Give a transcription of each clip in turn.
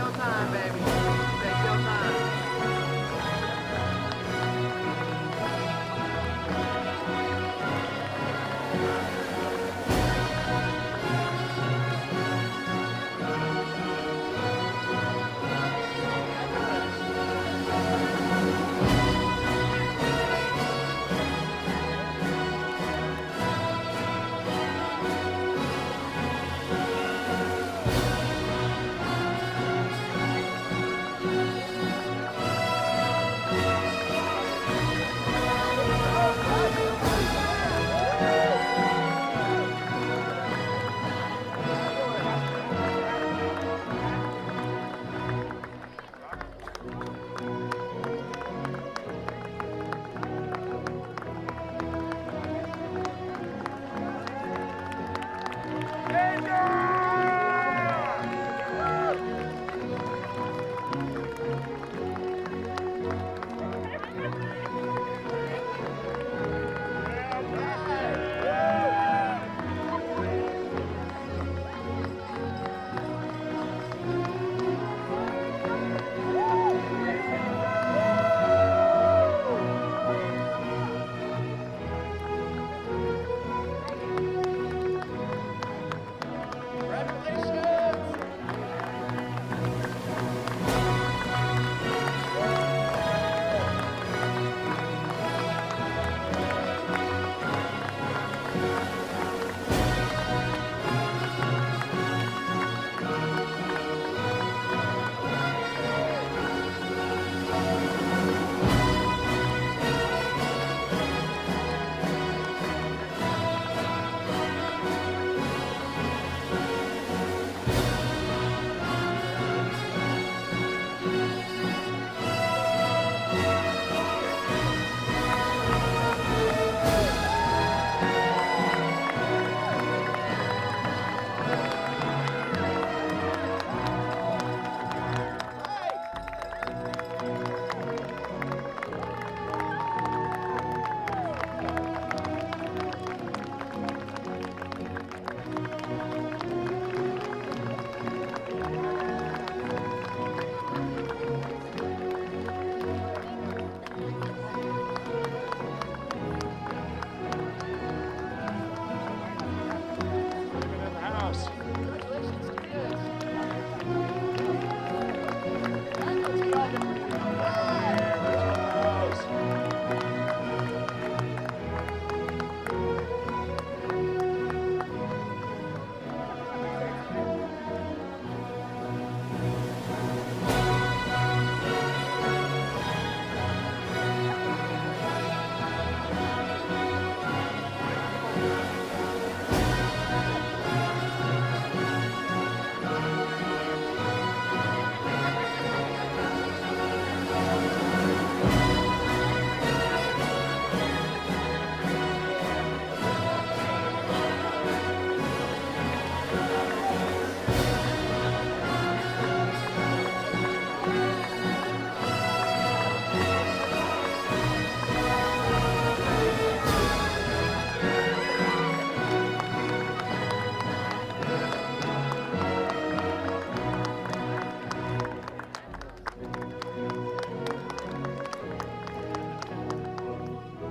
your time, baby. Take your time.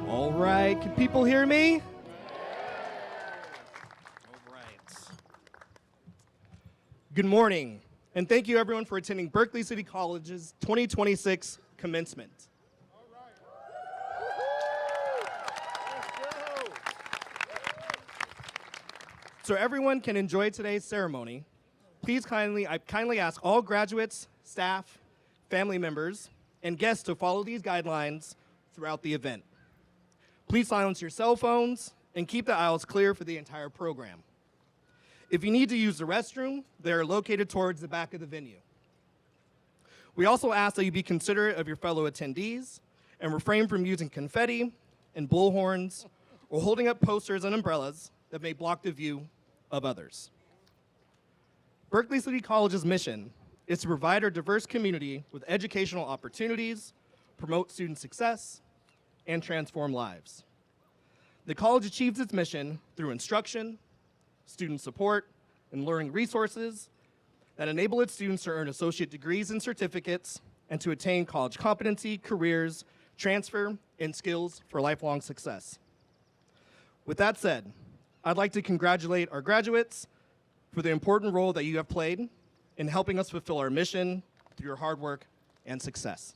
All right, can people hear me? All right. Good morning, and thank you everyone for attending Berkeley City College's 2026 commencement. So everyone can enjoy today's ceremony. I kindly ask all graduates, staff, family members, and guests to follow these guidelines throughout the event. Please silence your cell phones and keep the aisles clear for the entire program. If you need to use the restroom, they are located towards the back of the venue. We also ask that you be considerate of your fellow attendees and refrain from using confetti and bullhorns or holding up posters and umbrellas that may block the view of others. Berkeley City College's mission is to provide our diverse community with educational opportunities, promote student success, and transform lives. The college achieves its mission through instruction, student support, and learning resources that enable its students to earn associate degrees and certificates and to attain college competency, careers, transfer, and skills for lifelong success. With that said, I'd like to congratulate our graduates for the important role that you have played in helping us fulfill our mission through your hard work and success.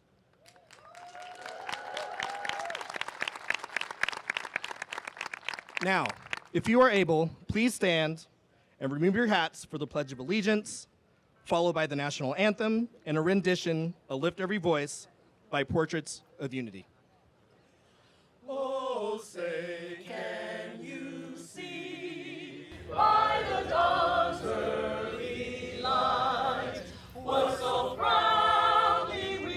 Now, if you are able, please stand and remove your hats for the Pledge of Allegiance, followed by the national anthem and a rendition of Lift Every Voice by Portraits of Unity. Oh, say, can you see by the dawn's early light what so proudly we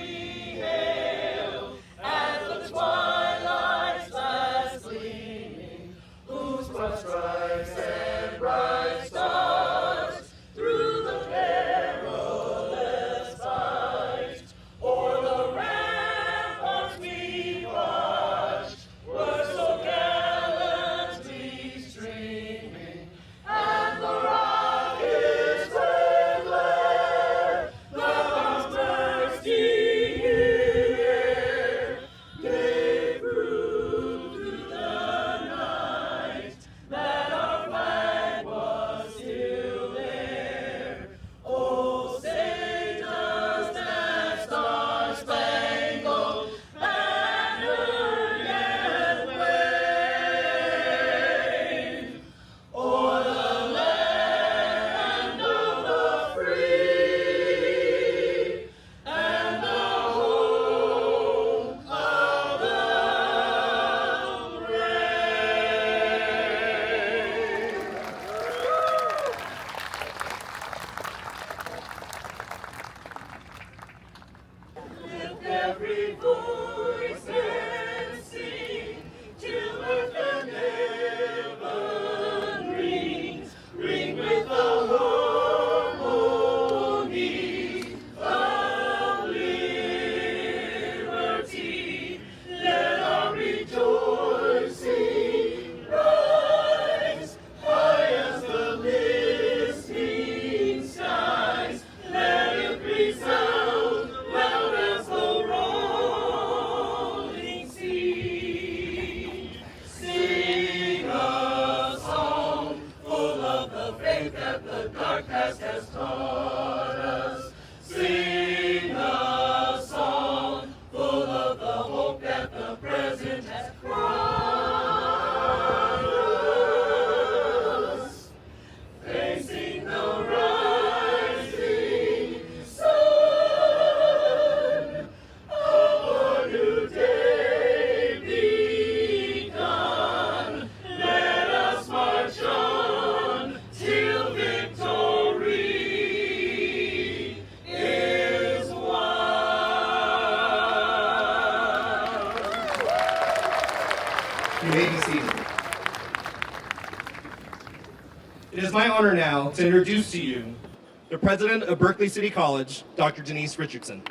hailed at the twilight's last gleaming, whose broad stripes and bright stars through the perilous fight o'er the ramparts we watched were so gallantly streaming, and the rockets red glare, the bombs bursting in air, gave proof to the night that our flag was still there. Oh, say does that star-spangled banner yet wave o'er the land of the free and the home of the brave? Lift every voice and sing till earth and heaven rings, ring with the harmony of liberty. Let our rejoicing rise high as the listening skies. Let it resound loud as the rolling sea. Sing a song full of the faith that the dark past has taught us. Sing a song full of the hope that the present has brought us. Facing the rising sun of a new day begun, let us march on till victory is won. You may be seated. It is my honor now to introduce to you the president of Berkeley City College, Dr. Denise Richardson.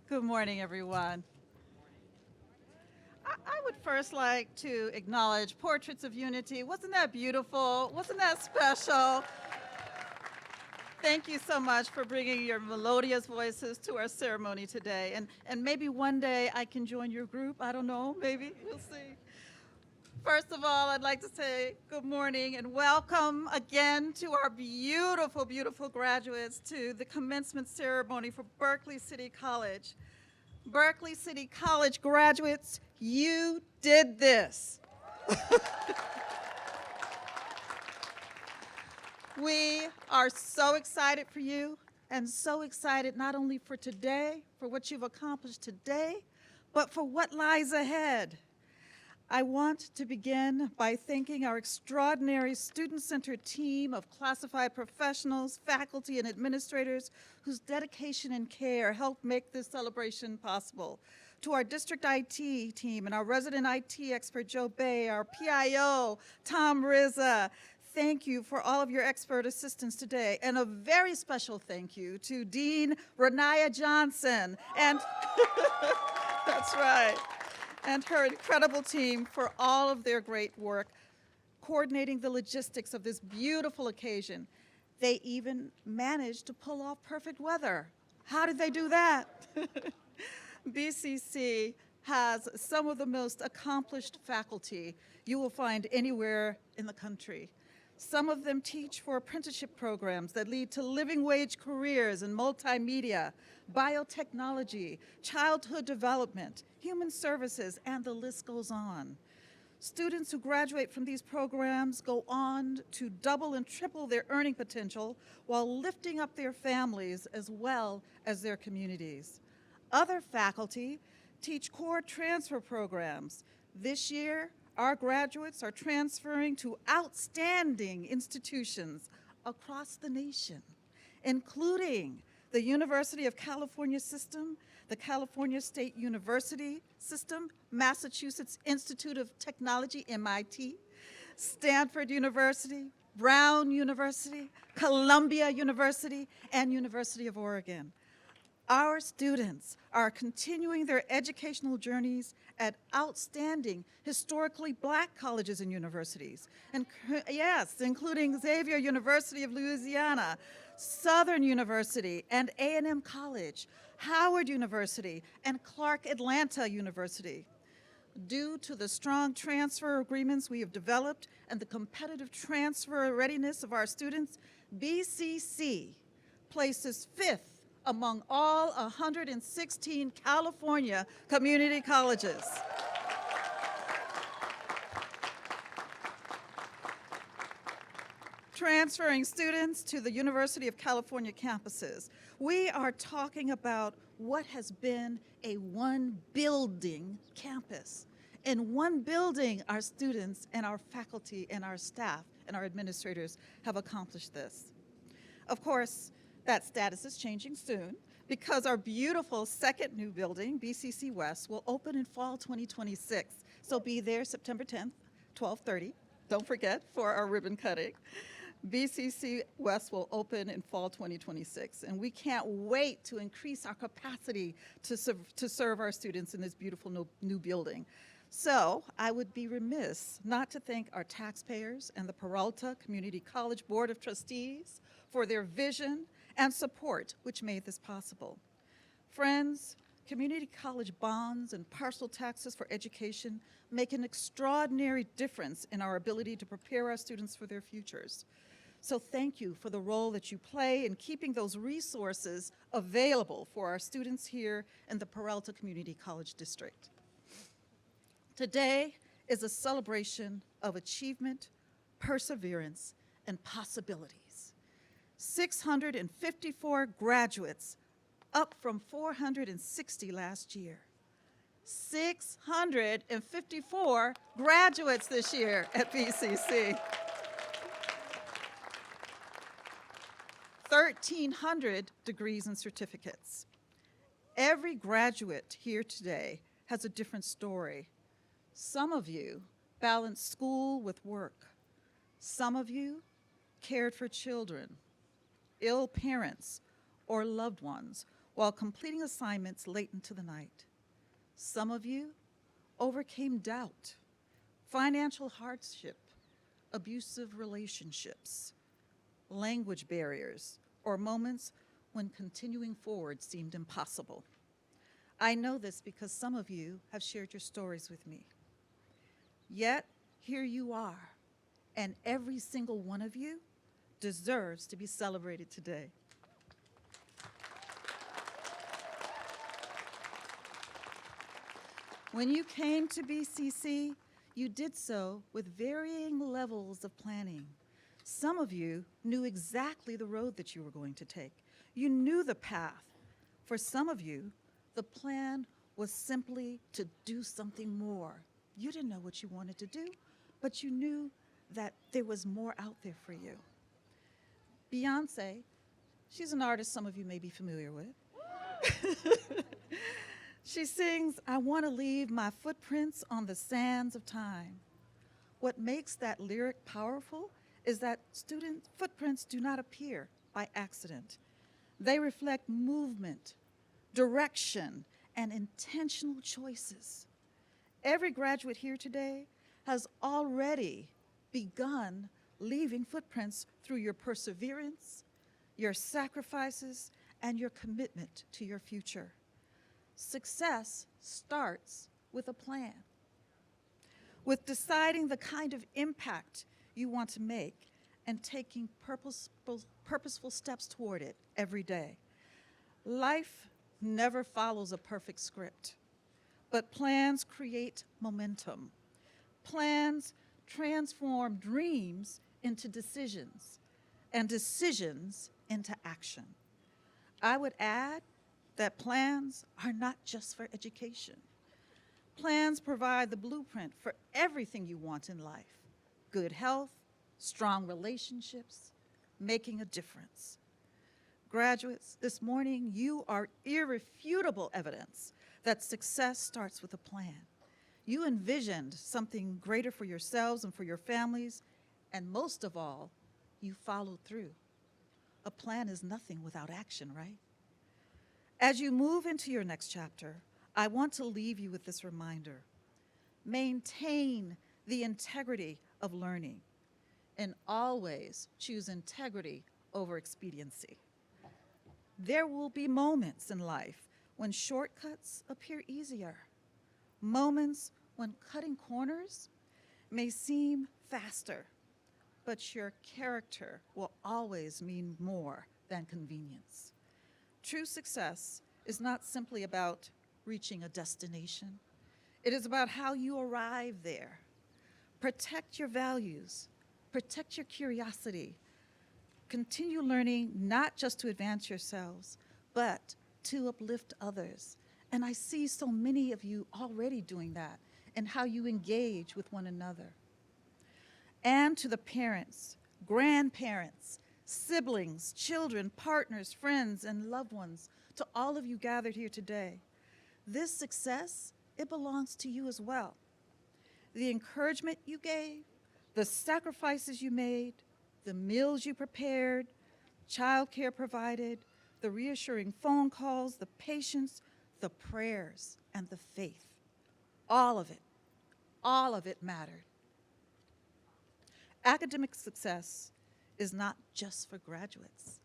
Good morning, everyone. I would first like to acknowledge Portraits of Unity. Wasn't that beautiful? Wasn't that special? Thank you so much for bringing your melodious voices to our ceremony today. And maybe one day I can join your group. I don't know, maybe. We'll see. First of all, I'd like to say good morning and welcome again to our beautiful, beautiful graduates to the commencement ceremony for Berkeley City College. Berkeley City College graduates, you did this. We are so excited for you and so excited not only for today, for what you've accomplished today, but for what lies ahead. I want to begin by thanking our extraordinary student-centered team of classified professionals, faculty, and administrators whose dedication and care helped make this celebration possible. To our district IT team and our resident IT expert, Joe Bay, our PIO, Tom Rizza, thank you for all of your expert assistance today. And a very special thank you to Dean Renaya Johnson. And that's right. and her incredible team for all of their great work coordinating the logistics of this beautiful occasion. They even managed to pull off perfect weather. How did they do that? BCC has some of the most accomplished faculty you will find anywhere in the country. Some of them teach for apprenticeship programs that lead to living wage careers in multimedia, biotechnology, childhood development, human services, and the list goes on. Students who graduate from these programs go on to double and triple their earning potential while lifting up their families as well as their communities. Other faculty teach core transfer programs. This year, our graduates are transferring to outstanding institutions across the nation, including the University of California System, the California State University System, Massachusetts Institute of Technology, MIT, Stanford University, Brown University, Columbia University, and University of Oregon. Our students are continuing their educational journeys at outstanding historically Black colleges and universities, and yes, including Xavier University of Louisiana, Southern University and A&M College, Howard University, and Clark Atlanta University. Due to the strong transfer agreements we have developed and the competitive transfer readiness of our students, BCC places 5th among all 116 California community colleges. Transferring students to the University of California campuses, we are talking about what has been a one-building campus. In one building, our students and our faculty and our staff and our administrators have accomplished this. Of course, that status is changing soon because our beautiful second new building, BCC West, will open in fall 2026. So be there September 10th, 12:30. Don't forget for our ribbon cutting. BCC West will open in fall 2026, and we can't wait to increase our capacity to serve our students in this beautiful new building. So I would be remiss not to thank our taxpayers and the Peralta Community College Board of Trustees for their vision and support which made this possible. Friends, community college bonds and parcel taxes for education make an extraordinary difference in our ability to prepare our students for their futures. So thank you for the role that you play in keeping those resources available for our students here in the Peralta Community College District. Today is a celebration of achievement, perseverance, and possibilities. 654 graduates, up from 460 last year. 654 graduates this year at BCC. 1,300 degrees and certificates. Every graduate here today has a different story. Some of you balanced school with work. Some of you cared for children, ill parents, or loved ones while completing assignments late into the night. Some of you overcame doubt, financial hardship, abusive relationships, language barriers, or moments when continuing forward seemed impossible. I know this because some of you have shared your stories with me. Yet, here you are, and every single one of you deserves to be celebrated today. When you came to BCC, you did so with varying levels of planning. Some of you knew exactly the road that you were going to take. You knew the path. For some of you, the plan was simply to do something more. You didn't know what you wanted to do, but you knew that there was more out there for you. Beyonce, she's an artist some of you may be familiar with. She sings, "I want to leave my footprints on the sands of time." What makes that lyric powerful is that student footprints do not appear by accident. They reflect movement, direction, and intentional choices. Every graduate here today has already begun leaving footprints through your perseverance, your sacrifices, and your commitment to your future. Success starts with a plan, with deciding the kind of impact you want to make and taking purposeful steps toward it every day. Life never follows a perfect script, but plans create momentum. Plans transform dreams into decisions, and decisions into action. I would add that plans are not just for education. Plans provide the blueprint for everything you want in life: good health, strong relationships, making a difference. Graduates, this morning you are irrefutable evidence that success starts with a plan. You envisioned something greater for yourselves and for your families, and most of all, you followed through. A plan is nothing without action, right? As you move into your next chapter, I want to leave you with this reminder: maintain the integrity of learning, and always choose integrity over expediency. There will be moments in life when shortcuts appear easier, moments when cutting corners may seem faster, but your character will always mean more than convenience. True success is not simply about reaching a destination. It is about how you arrive there. Protect your values, protect your curiosity. Continue learning not just to advance yourselves, but to uplift others. And I see so many of you already doing that and how you engage with one another. And to the parents, grandparents, siblings, children, partners, friends, and loved ones, to all of you gathered here today, this success, it belongs to you as well. The encouragement you gave, the sacrifices you made, the meals you prepared, childcare provided, the reassuring phone calls, the patience, the prayers, and the faith. All of it mattered. Academic success is not just for graduates.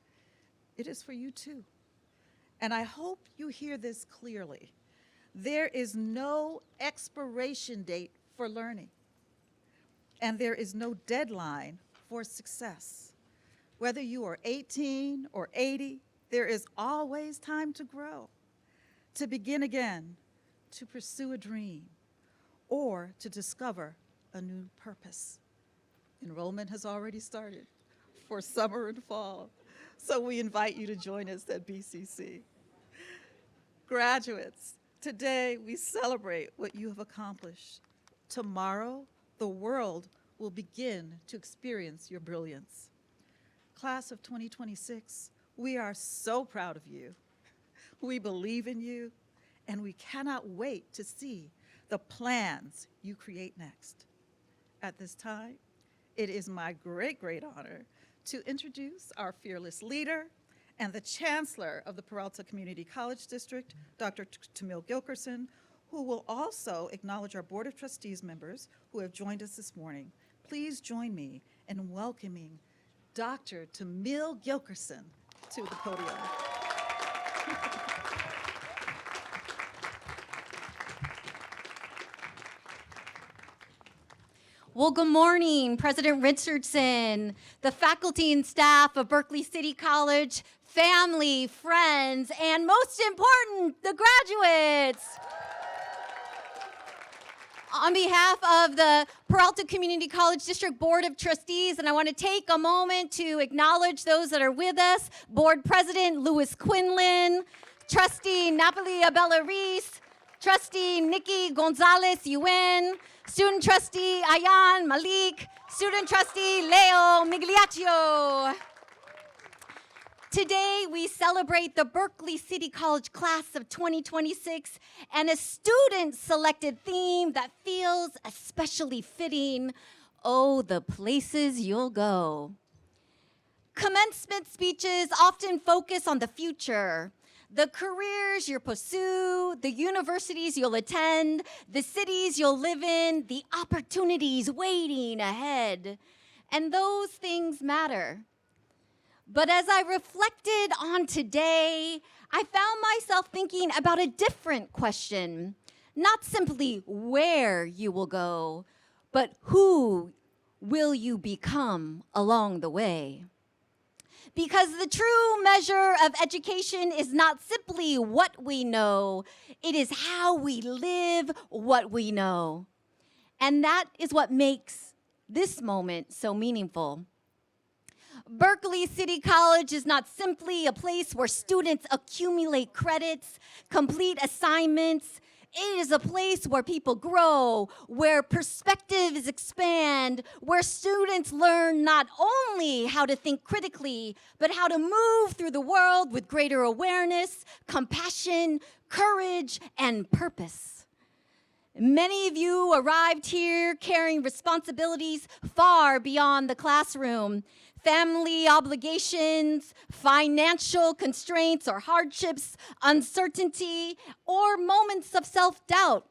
It is for you too. And I hope you hear this clearly. There is no expiration date for learning, and there is no deadline for success. Whether you are 18 or 80, there is always time to grow, to begin again, to pursue a dream, or to discover a new purpose. Enrollment has already started for summer and fall, so we invite you to join us at BCC. Graduates, today we celebrate what you have accomplished. Tomorrow, the world will begin to experience your brilliance. Class of 2026, we are so proud of you. We believe in you, and we cannot wait to see the plans you create next. At this time, it is my great, great honor to introduce our fearless leader and the Chancellor of the Peralta Community College District, Dr. Tamil Gilkerson, who will also acknowledge our Board of Trustees members who have joined us this morning. Please join me in welcoming Dr. Tamil Gilkerson to the podium. Well, good morning, President Richardson, the faculty and staff of Berkeley City College, family, friends, and most important, the graduates. On behalf of the Peralta Community College District Board of Trustees, and I want to take a moment to acknowledge those that are with us: Board President Louis Quinlan, Trustee Napoli Abella Reese, Trustee Nikki Gonzalez Yuen, Student Trustee Ayan Malik, Student Trustee Leo Migliaccio. Today, we celebrate the Berkeley City College class of 2026 and a student-selected theme that feels especially fitting: oh, the places you'll go. Commencement speeches often focus on the future, The careers you'll pursue, the universities you'll attend, the cities you'll live in, the opportunities waiting ahead. And those things matter. But as I reflected on today, I found myself thinking about a different question. Not simply where you will go, but who will you become along the way? Because the true measure of education is not simply what we know, it is how we live what we know. And that is what makes this moment so meaningful. Berkeley City College is not simply a place where students accumulate credits, complete assignments. It is a place where people grow, where perspectives expand, where students learn not only how to think critically, but how to move through the world with greater awareness, compassion, courage, and purpose. Many of you arrived here carrying responsibilities far beyond the classroom. Family obligations, financial constraints or hardships, uncertainty, or moments of self-doubt.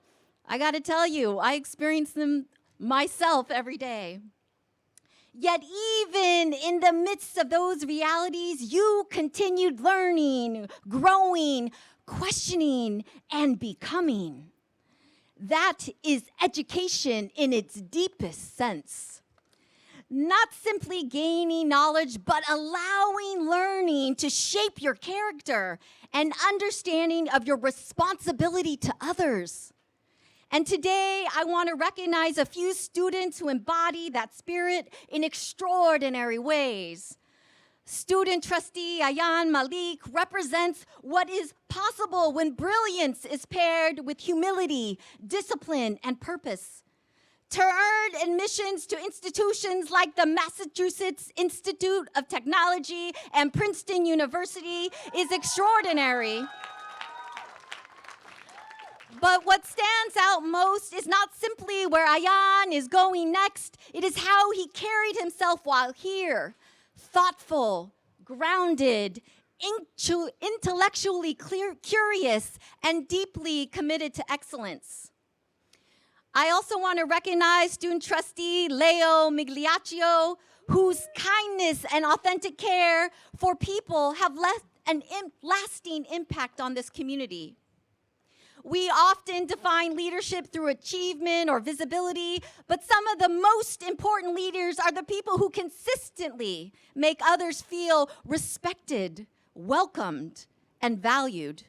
I gotta tell you, I experience them myself every day. Yet even in the midst of those realities, you continued learning, growing, questioning, and becoming. That is education in its deepest sense. Not simply gaining knowledge, but allowing learning to shape your character and understanding of your responsibility to others. And today, I want to recognize a few students who embody that spirit in extraordinary ways. Student trustee Ayan Malik represents what is possible when brilliance is paired with humility, discipline, and purpose. To earn admissions to institutions like the Massachusetts Institute of Technology and Princeton University is extraordinary. But what stands out most is not simply where Ayan is going next, it is how he carried himself while here. Thoughtful, grounded, intellectually curious, and deeply committed to excellence. I also want to recognize student trustee Leo Migliaccio, whose kindness and authentic care for people have left an lasting impact on this community. We often define leadership through achievement or visibility, but some of the most important leaders are the people who consistently make others feel respected, welcomed, and valued.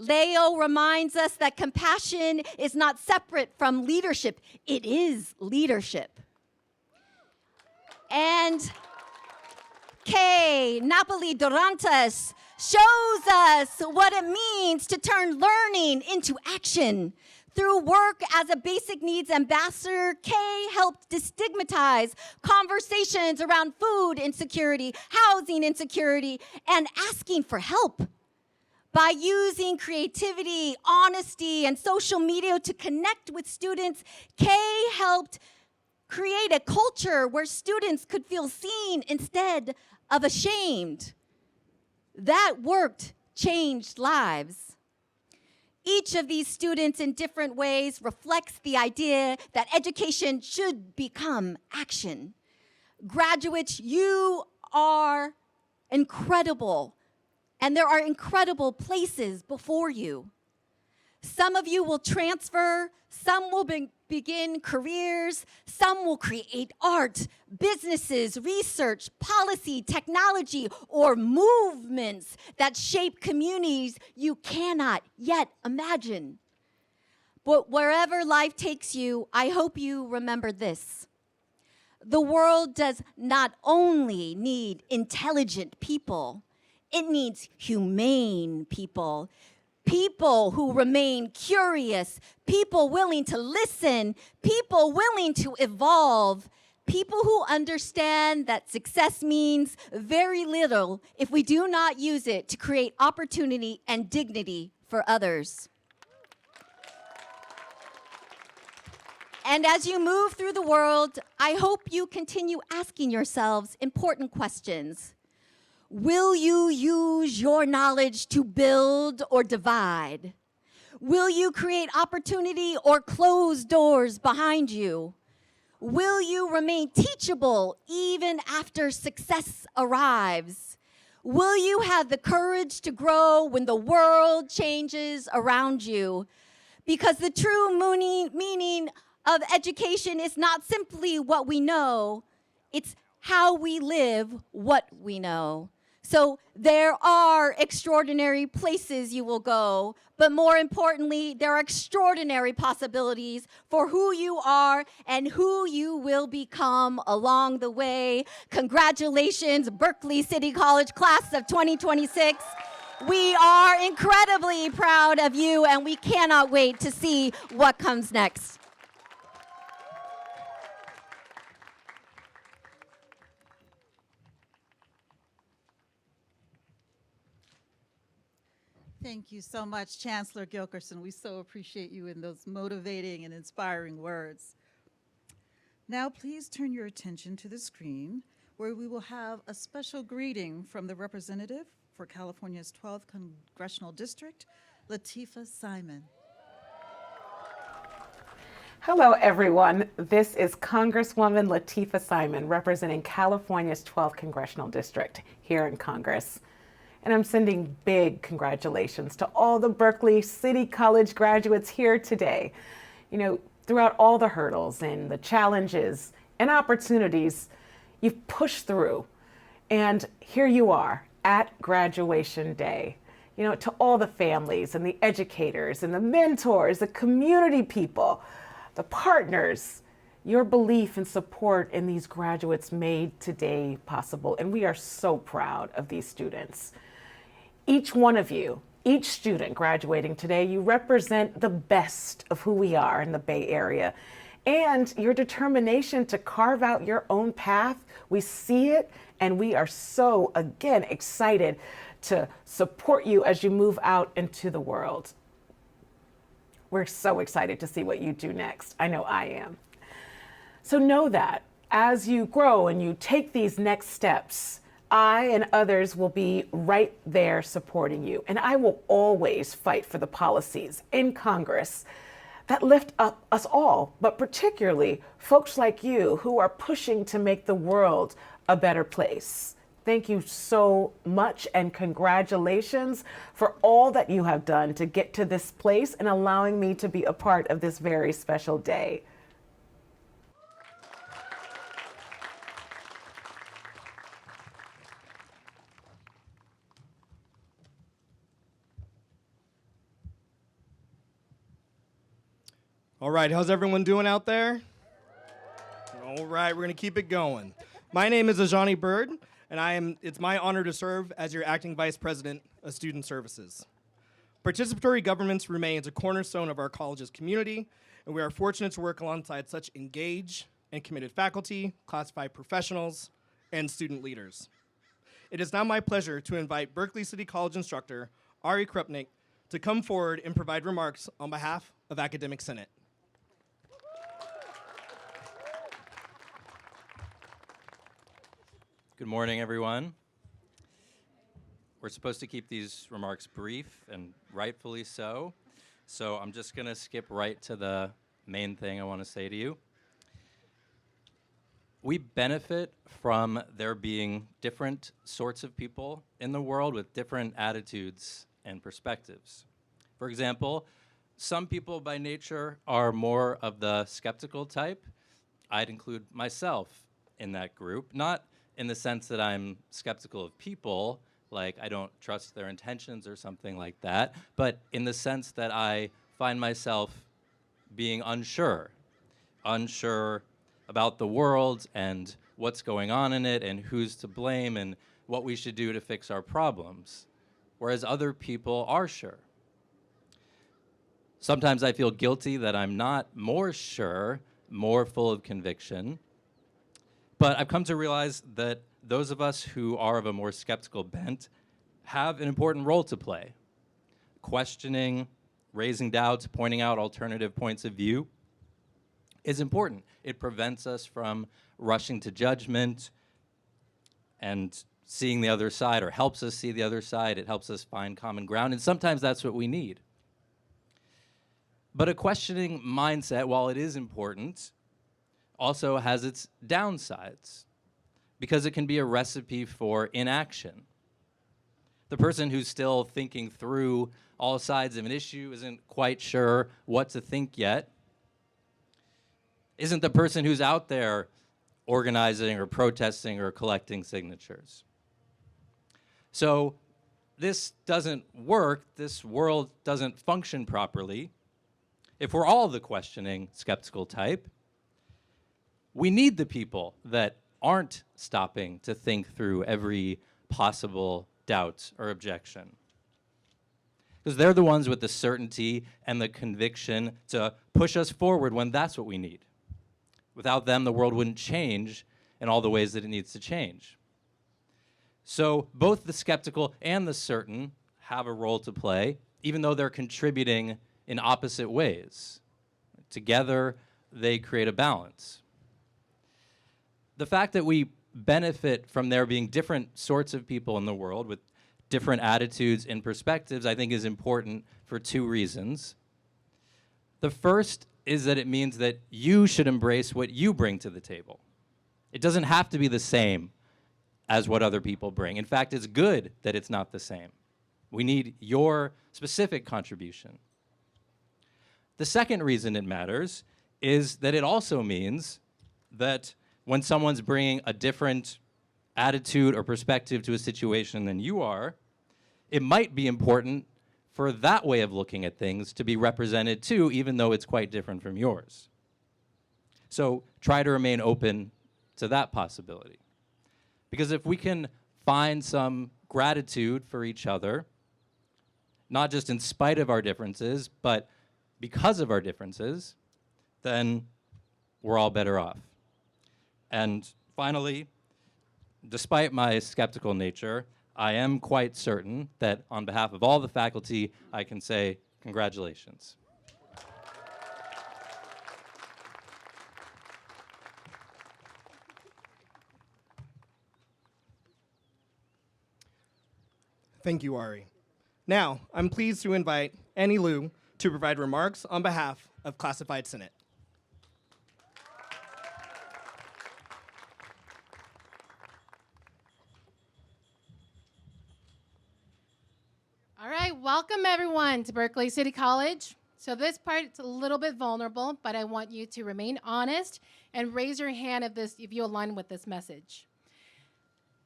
Leo reminds us that compassion is not separate from leadership. It is leadership. And Kay Napoli Durantes shows us what it means to turn learning into action. Through work as a basic needs ambassador, Kay helped destigmatize conversations around food insecurity, housing insecurity, and asking for help. By using creativity, honesty, and social media to connect with students, Kay helped create a culture where students could feel seen instead of ashamed. That worked, changed lives. Each of these students in different ways reflects the idea that education should become action. Graduates, you are incredible. And there are incredible places before you. Some of you will transfer, some will begin careers, some will create art, businesses, research, policy, technology, or movements that shape communities you cannot yet imagine. But wherever life takes you, I hope you remember this. The world does not only need intelligent people, it needs humane people, people who remain curious, people willing to listen, people willing to evolve, people who understand that success means very little if we do not use it to create opportunity and dignity for others. And as you move through the world, I hope you continue asking yourselves important questions. Will you use your knowledge to build or divide? Will you create opportunity or close doors behind you? Will you remain teachable even after success arrives? Will you have the courage to grow when the world changes around you? Because the true meaning of education is not simply what we know, it's how we live what we know. So there are extraordinary places you will go, but more importantly, there are extraordinary possibilities for who you are and who you will become along the way. Congratulations, Berkeley City College class of 2026. We are incredibly proud of you, and we cannot wait to see what comes next. Thank you so much, Chancellor Gilkerson. We so appreciate you in those motivating and inspiring words. Now, please turn your attention to the screen, where we will have a special greeting from the representative for California's 12th Congressional District, Lateefah Simon. Hello, everyone. This is Congresswoman Lateefah Simon, representing California's 12th Congressional District here in Congress. And I'm sending big congratulations to all the Berkeley City College graduates here today. You know, throughout all the hurdles and the challenges and opportunities, you've pushed through. And here you are at graduation day. You know, to all the families and the educators and the mentors, the community people, the partners, your belief and support in these graduates made today possible. And we are so proud of these students. Each one of you, each student graduating today, you represent the best of who we are in the Bay Area. And your determination to carve out your own path, we see it, and we are so, again, excited to support you as you move out into the world. We're so excited to see what you do next. I know I am. So know that as you grow and you take these next steps, I and others will be right there supporting you. And I will always fight for the policies in Congress that lift up us all, but particularly folks like you who are pushing to make the world a better place. Thank you so much, and congratulations for all that you have done to get to this place and allowing me to be a part of this very special day. All right, how's everyone doing out there? All right, we're gonna keep it going. My name is Ajani Bird, and it's my honor to serve as your acting vice president of student services. Participatory governments remains a cornerstone of our college's community, and we are fortunate to work alongside such engaged and committed faculty, classified professionals, and student leaders. It is now my pleasure to invite Berkeley City College instructor Ari Krupnik to come forward and provide remarks on behalf of Academic Senate. Good morning, everyone. We're supposed to keep these remarks brief, and rightfully so. So I'm just going to skip right to the main thing I want to say to you. We benefit from there being different sorts of people in the world with different attitudes and perspectives. For example, some people by nature are more of the skeptical type. I'd include myself in that group, not in the sense that I'm skeptical of people, like I don't trust their intentions or something like that, but in the sense that I find myself being unsure about the world and what's going on in it and who's to blame and what we should do to fix our problems, whereas other people are sure. Sometimes I feel guilty that I'm not more sure, more full of conviction. But I've come to realize that those of us who are of a more skeptical bent have an important role to play. Questioning, raising doubts, pointing out alternative points of view is important. It prevents us from rushing to judgment and seeing the other side or helps us see the other side. It helps us find common ground, and sometimes that's what we need. But a questioning mindset, while it is important, also has its downsides because it can be a recipe for inaction. The person who's still thinking through all sides of an issue isn't quite sure what to think yet, isn't the person who's out there organizing or protesting or collecting signatures. So this doesn't work, this world doesn't function properly if we're all the questioning, skeptical type. We need the people that aren't stopping to think through every possible doubt or objection. Because they're the ones with the certainty and the conviction to push us forward when that's what we need. Without them, the world wouldn't change in all the ways that it needs to change. So both the skeptical and the certain have a role to play, even though they're contributing in opposite ways. Together, they create a balance. The fact that we benefit from there being different sorts of people in the world with different attitudes and perspectives, I think is important for two reasons. The first is that it means that you should embrace what you bring to the table. It doesn't have to be the same as what other people bring. In fact, it's good that it's not the same. We need your specific contribution. The second reason it matters is that it also means that when someone's bringing a different attitude or perspective to a situation than you are, it might be important for that way of looking at things to be represented too, even though it's quite different from yours. So try to remain open to that possibility. Because if we can find some gratitude for each other, not just in spite of our differences, but because of our differences, then we're all better off. And finally, despite my skeptical nature, I am quite certain that on behalf of all the faculty, I can say congratulations. Thank you, Ari. Now, I'm pleased to invite Annie Liu to provide remarks on behalf of Classified Senate. All right, welcome everyone to Berkeley City College. So this part is a little bit vulnerable, but I want you to remain honest and raise your hand if you align with this message.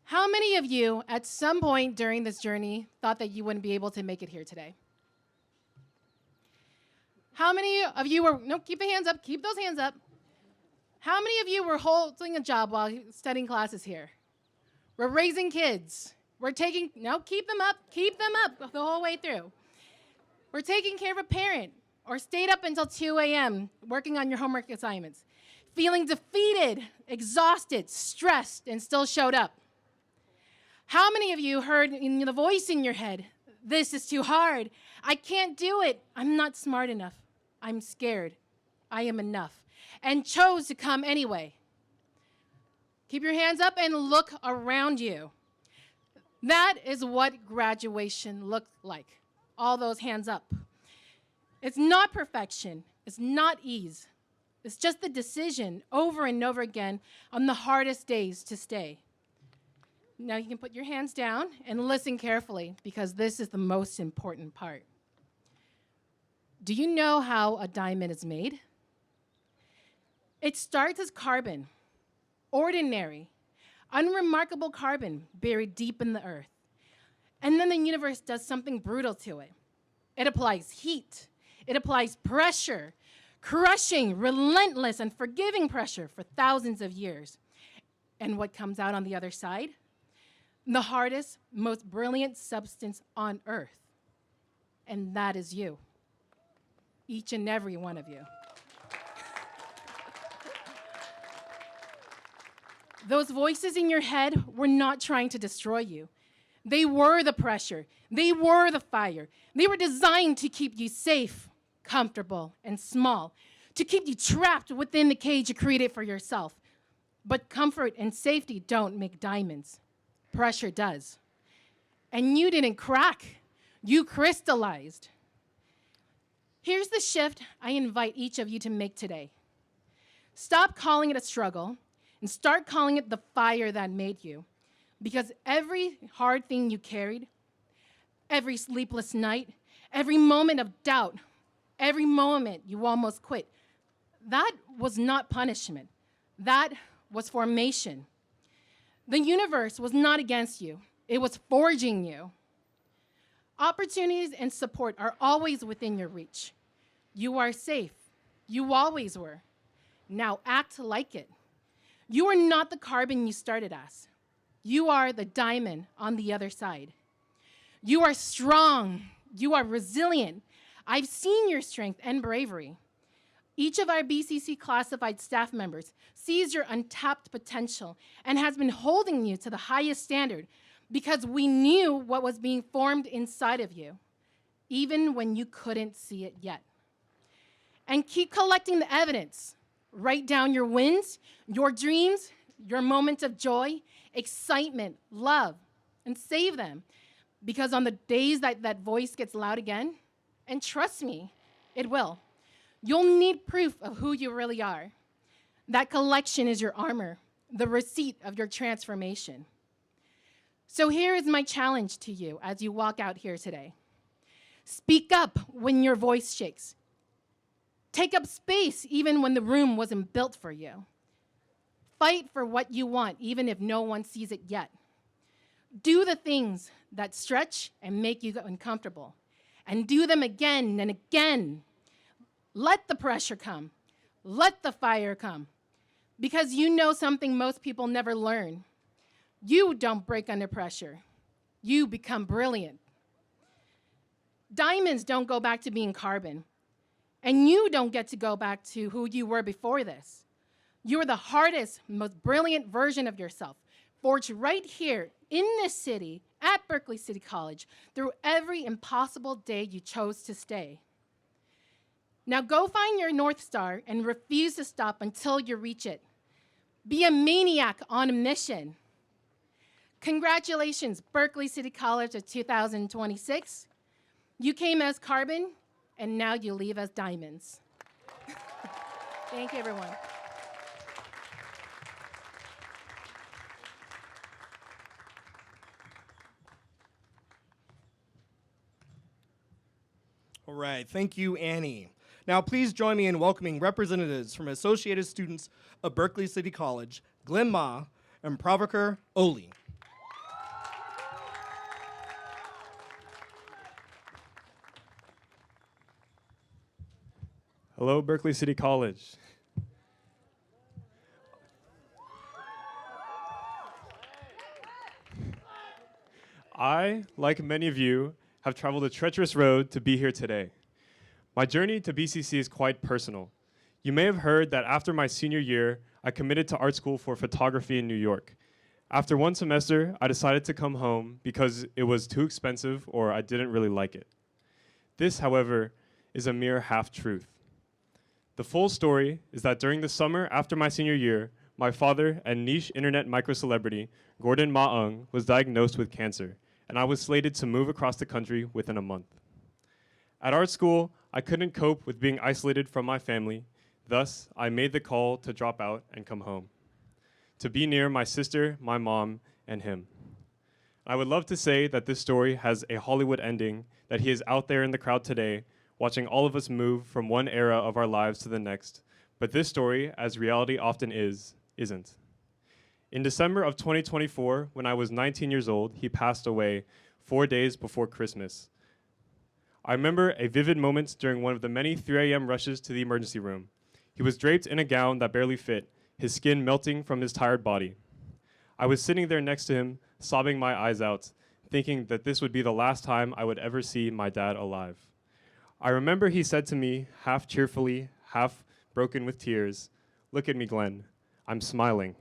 How many of you at some point during this journey thought that you wouldn't be able to make it here today? How many of you were, no, keep the hands up, keep those hands up. How many of you were holding a job while studying classes here? We're raising kids. We're taking, no, keep them up the whole way through. We're taking care of a parent or stayed up until 2 a.m. working on your homework assignments, feeling defeated, exhausted, stressed, and still showed up. How many of you heard in the voice in your head, this is too hard, I can't do it, I'm not smart enough, I'm scared, I am enough, and chose to come anyway? Keep your hands up and look around you. That is what graduation looked like. All those hands up. It's not perfection. It's not ease. It's just the decision over and over again on the hardest days to stay. Now you can put your hands down and listen carefully because this is the most important part. Do you know how a diamond is made? It starts as carbon, ordinary, unremarkable carbon buried deep in the earth. And then the universe does something brutal to it. It applies heat. It applies pressure, crushing, relentless, and forgiving pressure for thousands of years. And what comes out on the other side? The hardest, most brilliant substance on earth. And that is you. Each and every one of you. Those voices in your head were not trying to destroy you. They were the pressure. They were the fire. They were designed to keep you safe, comfortable, and small, to keep you trapped within the cage you created for yourself. But comfort and safety don't make diamonds. pressure does. And you didn't crack, you crystallized. Here's the shift I invite each of you to make today. Stop calling it a struggle and start calling it the fire that made you. Because every hard thing you carried, every sleepless night, every moment of doubt, every moment you almost quit, that was not punishment. That was formation. The universe was not against you. It was forging you. Opportunities and support are always within your reach. You are safe. You always were. Now act like it. You are not the carbon you started as. You are the diamond on the other side. You are strong. You are resilient. I've seen your strength and bravery. Each of our BCC classified staff members sees your untapped potential and has been holding you to the highest standard because we knew what was being formed inside of you, even when you couldn't see it yet. And keep collecting the evidence. Write down your wins, your dreams, your moments of joy, excitement, love, and save them. Because on the days that voice gets loud again, and trust me, it will, you'll need proof of who you really are. That collection is your armor, the receipt of your transformation. So here is my challenge to you as you walk out here today. Speak up when your voice shakes. Take up space even when the room wasn't built for you. Fight for what you want even if no one sees it yet. Do the things that stretch and make you uncomfortable, and do them again and again. Let the pressure come. Let the fire come. Because you know something most people never learn. You don't break under pressure. You become brilliant. Diamonds don't go back to being carbon. And you don't get to go back to who you were before this. You are the hardest, most brilliant version of yourself, forged right here in this city at Berkeley City College through every impossible day you chose to stay. Now go find your North Star and refuse to stop until you reach it. Be a maniac on a mission. Congratulations, Berkeley City College of 2026. You came as carbon, and now you leave as diamonds. Thank you, everyone. All right, thank you, Annie. Now, please join me in welcoming representatives from Associated Students of Berkeley City College, Glenn Ma and Pravakar Oli. Hello, Berkeley City College. I, like many of you, have traveled a treacherous road to be here today. My journey to BCC is quite personal. You may have heard that after my senior year, I committed to art school for photography in New York. After one semester, I decided to come home because it was too expensive or I didn't really like it. This, however, is a mere half-truth. The full story is that during the summer after my senior year, my father and niche internet micro-celebrity, Gordon Ma-Ung, was diagnosed with cancer, and I was slated to move across the country within a month. At art school, I couldn't cope with being isolated from my family, thus I made the call to drop out and come home, to be near my sister, my mom, and him. I would love to say that this story has a Hollywood ending, that he is out there in the crowd today, watching all of us move from one era of our lives to the next, but this story, as reality often is, isn't. In December of 2024, when I was 19 years old, he passed away 4 days before Christmas. I remember a vivid moment during one of the many 3 a.m. rushes to the emergency room. He was draped in a gown that barely fit, his skin melting from his tired body. I was sitting there next to him, sobbing my eyes out, thinking that this would be the last time I would ever see my dad alive. I remember he said to me, half cheerfully, half broken with tears, "Look at me, Glenn, I'm smiling."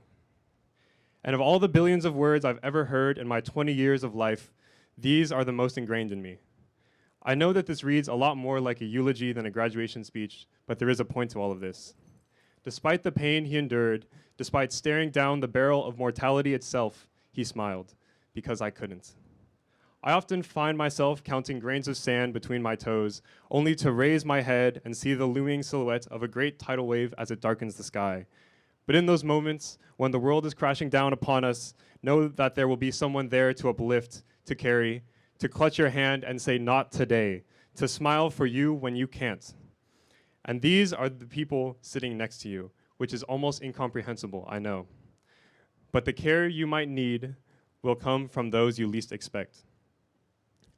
And of all the billions of words I've ever heard in my 20 years of life, these are the most ingrained in me. I know that this reads a lot more like a eulogy than a graduation speech, but there is a point to all of this. Despite the pain he endured, despite staring down the barrel of mortality itself, he smiled. because I couldn't. I often find myself counting grains of sand between my toes, only to raise my head and see the looming silhouette of a great tidal wave as it darkens the sky. But in those moments, when the world is crashing down upon us, know that there will be someone there to uplift, to carry, to clutch your hand and say, "Not today," to smile for you when you can't. And these are the people sitting next to you, which is almost incomprehensible, I know. But the care you might need will come from those you least expect.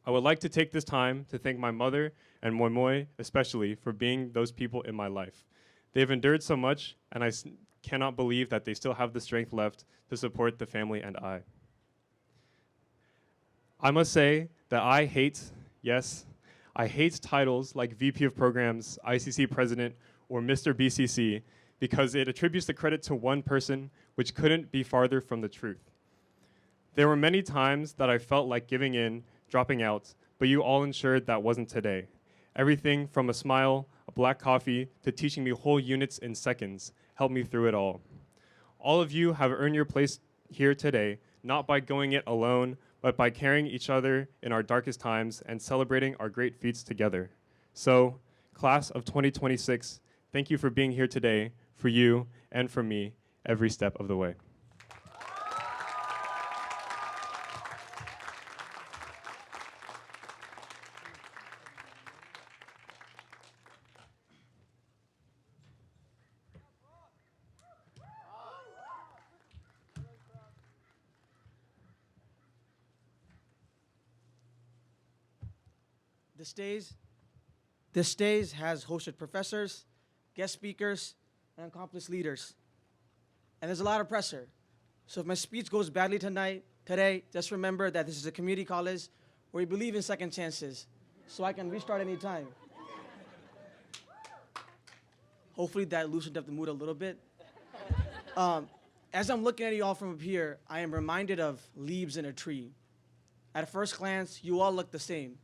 I would like to take this time to thank my mother and Moi Moi especially for being those people in my life. They've endured so much, and I cannot believe that they still have the strength left to support the family and I. I must say that I hate titles like VP of Programs, ICC President, or Mr. BCC because it attributes the credit to one person, which couldn't be farther from the truth. There were many times that I felt like giving in, dropping out, but you all ensured that wasn't today. Everything from a smile, a black coffee, to teaching me whole units in seconds helped me through it all. All of you have earned your place here today, not by going it alone, but by carrying each other in our darkest times and celebrating our great feats together. So, class of 2026, thank you for being here today, for you and for me, every step of the way. This stage has hosted professors, guest speakers, and accomplished leaders. And there's a lot of pressure. So if my speech goes badly today, just remember that this is a community college where we believe in second chances, so I can restart any time. Hopefully that loosened up the mood a little bit. As I'm looking at you all from up here, I am reminded of leaves in a tree. At first glance, you all look the same.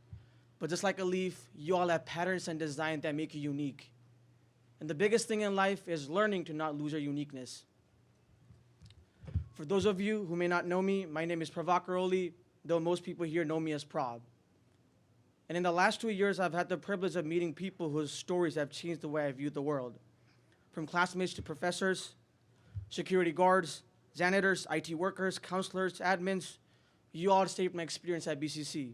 But just like a leaf, you all have patterns and design that make you unique. And the biggest thing in life is learning to not lose your uniqueness. For those of you who may not know me, my name is Pravakaroli, though most people here know me as Prav. And in the last 2 years, I've had the privilege of meeting people whose stories have changed the way I view the world. From classmates to professors, security guards, janitors, IT workers, counselors, admins, you all shaped my experience at BCC.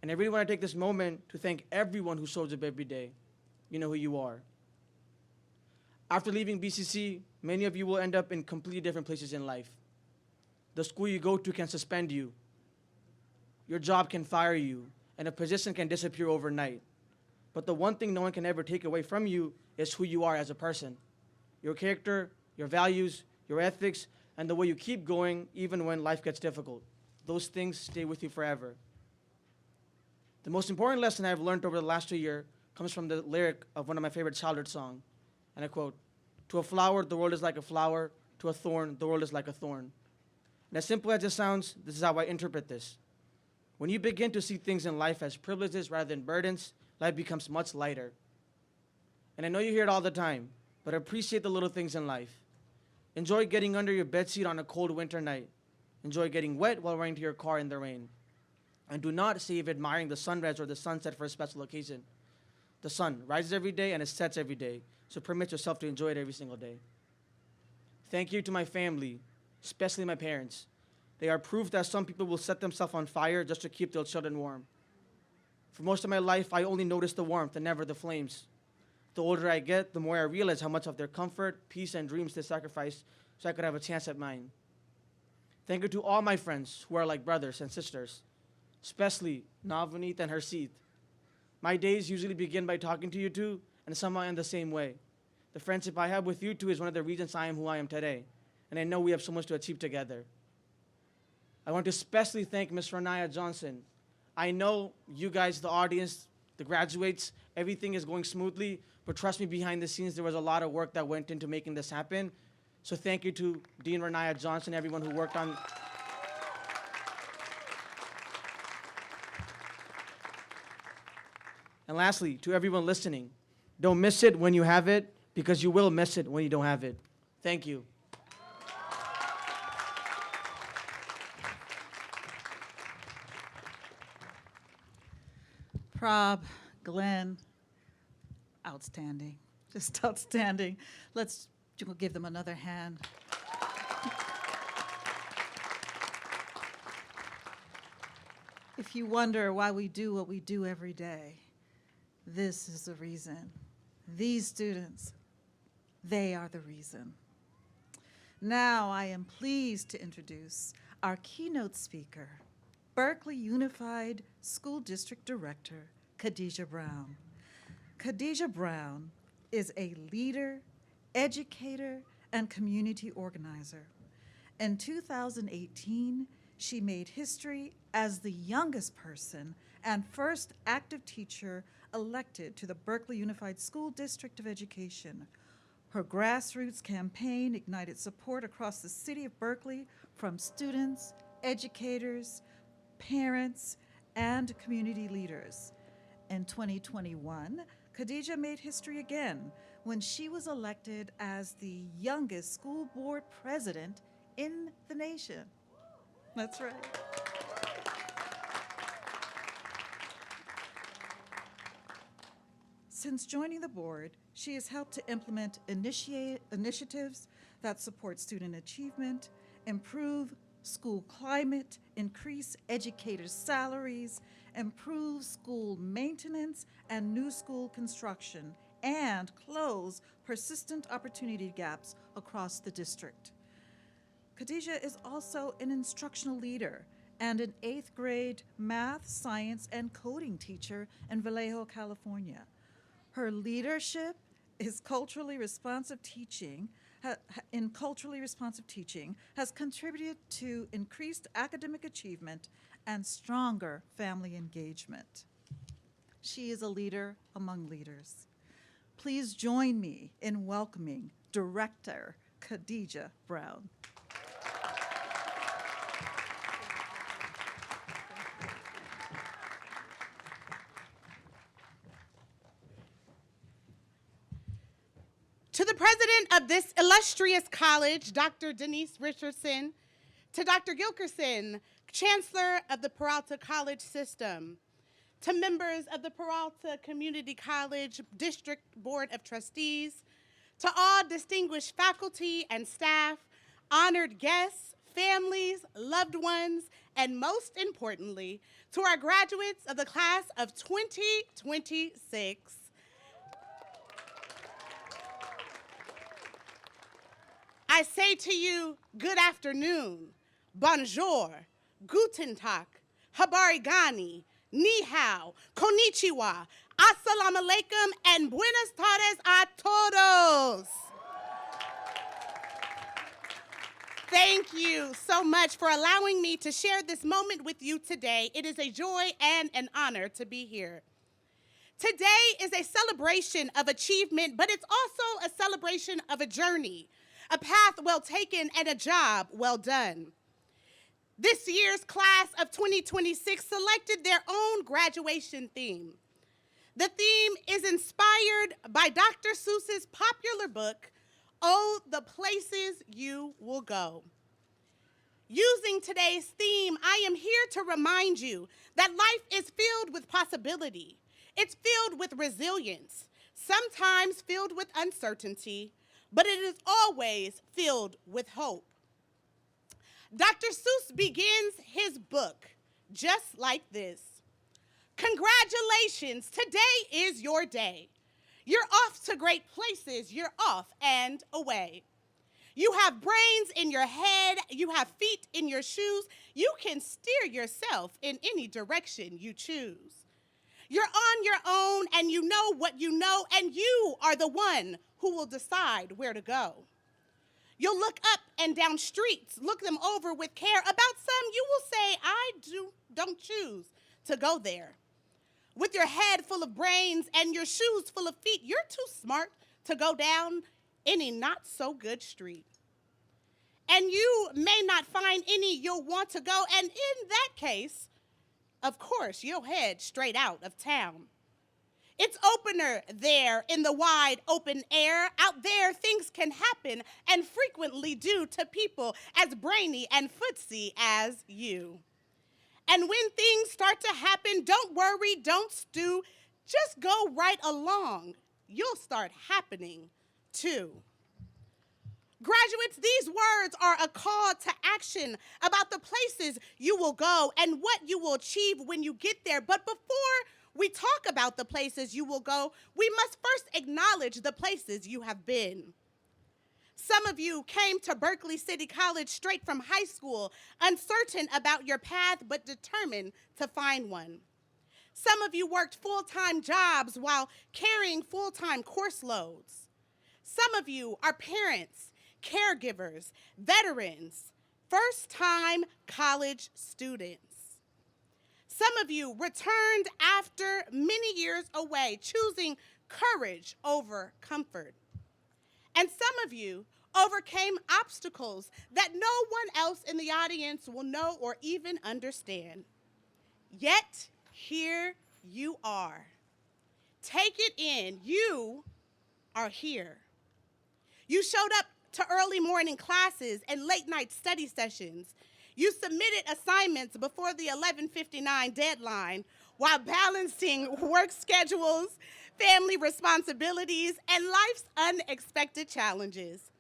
And I really want to take this moment to thank everyone who shows up every day. You know who you are. After leaving BCC, many of you will end up in completely different places in life. The school you go to can suspend you. Your job can fire you, and a position can disappear overnight. But the one thing no one can ever take away from you is who you are as a person. Your character, your values, your ethics, and the way you keep going even when life gets difficult. Those things stay with you forever. The most important lesson I've learned over the last 2 years comes from the lyric of one of my favorite childhood songs. And I quote, "To a flower, the world is like a flower. To a thorn, the world is like a thorn." And as simple as it sounds, this is how I interpret this. When you begin to see things in life as privileges rather than burdens, life becomes much lighter. And I know you hear it all the time, but appreciate the little things in life. Enjoy getting under your bedsheet on a cold winter night. Enjoy getting wet while running to your car in the rain. And do not save admiring the sunrise or the sunset for a special occasion. The sun rises every day and it sets every day, so permit yourself to enjoy it every single day. Thank you to my family, especially my parents. They are proof that some people will set themselves on fire just to keep their children warm. For most of my life, I only noticed the warmth and never the flames. The older I get, the more I realize how much of their comfort, peace, and dreams they sacrificed so I could have a chance at mine. Thank you to all my friends who are like brothers and sisters, especially Navneet and Harseet. My days usually begin by talking to you two, and somehow end the same way. The friendship I have with you two is one of the reasons I am who I am today, and I know we have so much to achieve together. I want to especially thank Ms. Renaya Johnson. I know you guys, the audience, the graduates, everything is going smoothly, but trust me, behind the scenes, there was a lot of work that went into making this happen. So thank you to Dean Renaya Johnson, everyone who worked on. And lastly, to everyone listening, don't miss it when you have it, because you will miss it when you don't have it. Thank you. Prob, Glenn, outstanding, just outstanding. Let's give them another hand. If you wonder why we do what we do every day, this is the reason. These students, they are the reason. Now I am pleased to introduce our keynote speaker, Berkeley Unified School District Director, Khadijah Brown. Khadijah Brown is a leader, educator, and community organizer. In 2018, she made history as the youngest person and first active teacher elected to the Berkeley Unified School District of Education. Her grassroots campaign ignited support across the city of Berkeley from students, educators, parents, and community leaders. In 2021, Khadijah made history again when she was elected as the youngest school board president in the nation. That's right. Since joining the board, she has helped to implement initiatives that support student achievement, improve school climate, increase educators' salaries, improve school maintenance and new school construction, and close persistent opportunity gaps across the district. Khadijah is also an instructional leader and an 8th grade math, science, and coding teacher in Vallejo, California. Her leadership is culturally responsive teaching, has contributed to increased academic achievement and stronger family engagement. She is a leader among leaders. Please join me in welcoming Director Khadijah Brown. To the president of this illustrious college, Dr. Denise Richardson, to Dr. Gilkerson, Chancellor of the Peralta College System, to members of the Peralta Community College District Board of Trustees, to all distinguished faculty and staff, honored guests, families, loved ones, and most importantly, to our graduates of the class of 2026. I say to you, good afternoon, bonjour, guten tag, habari gani, ni hao, konnichiwa, assalamu alaikum, and buenas tardes a todos. Thank you so much for allowing me to share this moment with you today. It is a joy and an honor to be here. Today is a celebration of achievement, but it's also a celebration of a journey, a path well taken, and a job well done. This year's class of 2026 selected their own graduation theme. The theme is inspired by Dr. Seuss's popular book, Oh, the Places You Will Go. Using today's theme, I am here to remind you that life is filled with possibility. It's filled with resilience, sometimes filled with uncertainty, but it is always filled with hope. Dr. Seuss begins his book just like this. Congratulations, today is your day. You're off to great places, you're off and away. You have brains in your head, you have feet in your shoes, you can steer yourself in any direction you choose. You're on your own and you know what you know, and you are the one who will decide where to go. You'll look up and down streets, look them over with care. About some, you will say, I don't choose to go there. With your head full of brains and your shoes full of feet, you're too smart to go down any not so good street. And you may not find any you'll want to go, and in that case, of course, you'll head straight out of town. It's opener there in the wide open air. Out there, things can happen and frequently do to people as brainy and footsy as you. And when things start to happen, don't worry, don't stew, just go right along. You'll start happening too. Graduates, these words are a call to action about the places you will go and what you will achieve when you get there. But before we talk about the places you will go, we must first acknowledge the places you have been. Some of you came to Berkeley City College straight from high school, uncertain about your path, but determined to find one. Some of you worked full-time jobs while carrying full-time course loads. Some of you are parents, caregivers, veterans, first-time college students. Some of you returned after many years away, choosing courage over comfort. And some of you overcame obstacles that no one else in the audience will know or even understand. Yet, here you are. Take it in. You are here. You showed up to early morning classes and late night study sessions. You submitted assignments before the 11:59 deadline while balancing work schedules, family responsibilities, and life's unexpected challenges.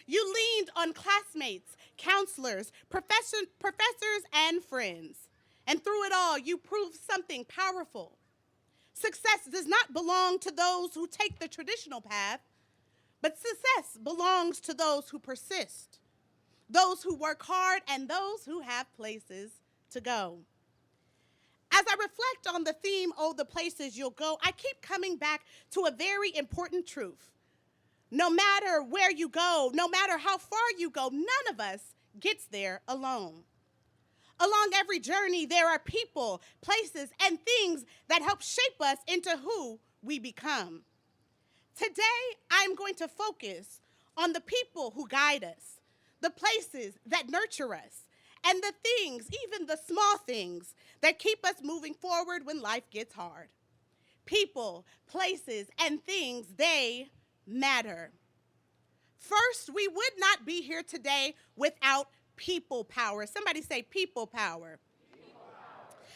You leaned on classmates, counselors, professors, and friends. And through it all, you proved something powerful. Success does not belong to those who take the traditional path, but success belongs to those who persist, those who work hard, and those who have places to go. As I reflect on the theme, "Oh, the places you'll go," I keep coming back to a very important truth. No matter where you go, no matter how far you go, none of us gets there alone. Along every journey, there are people, places, and things that help shape us into who we become. Today, I'm going to focus on the people who guide us, the places that nurture us, and the things, even the small things, that keep us moving forward when life gets hard. People, places, and things, they matter. First, we would not be here today without people power. Somebody say people power.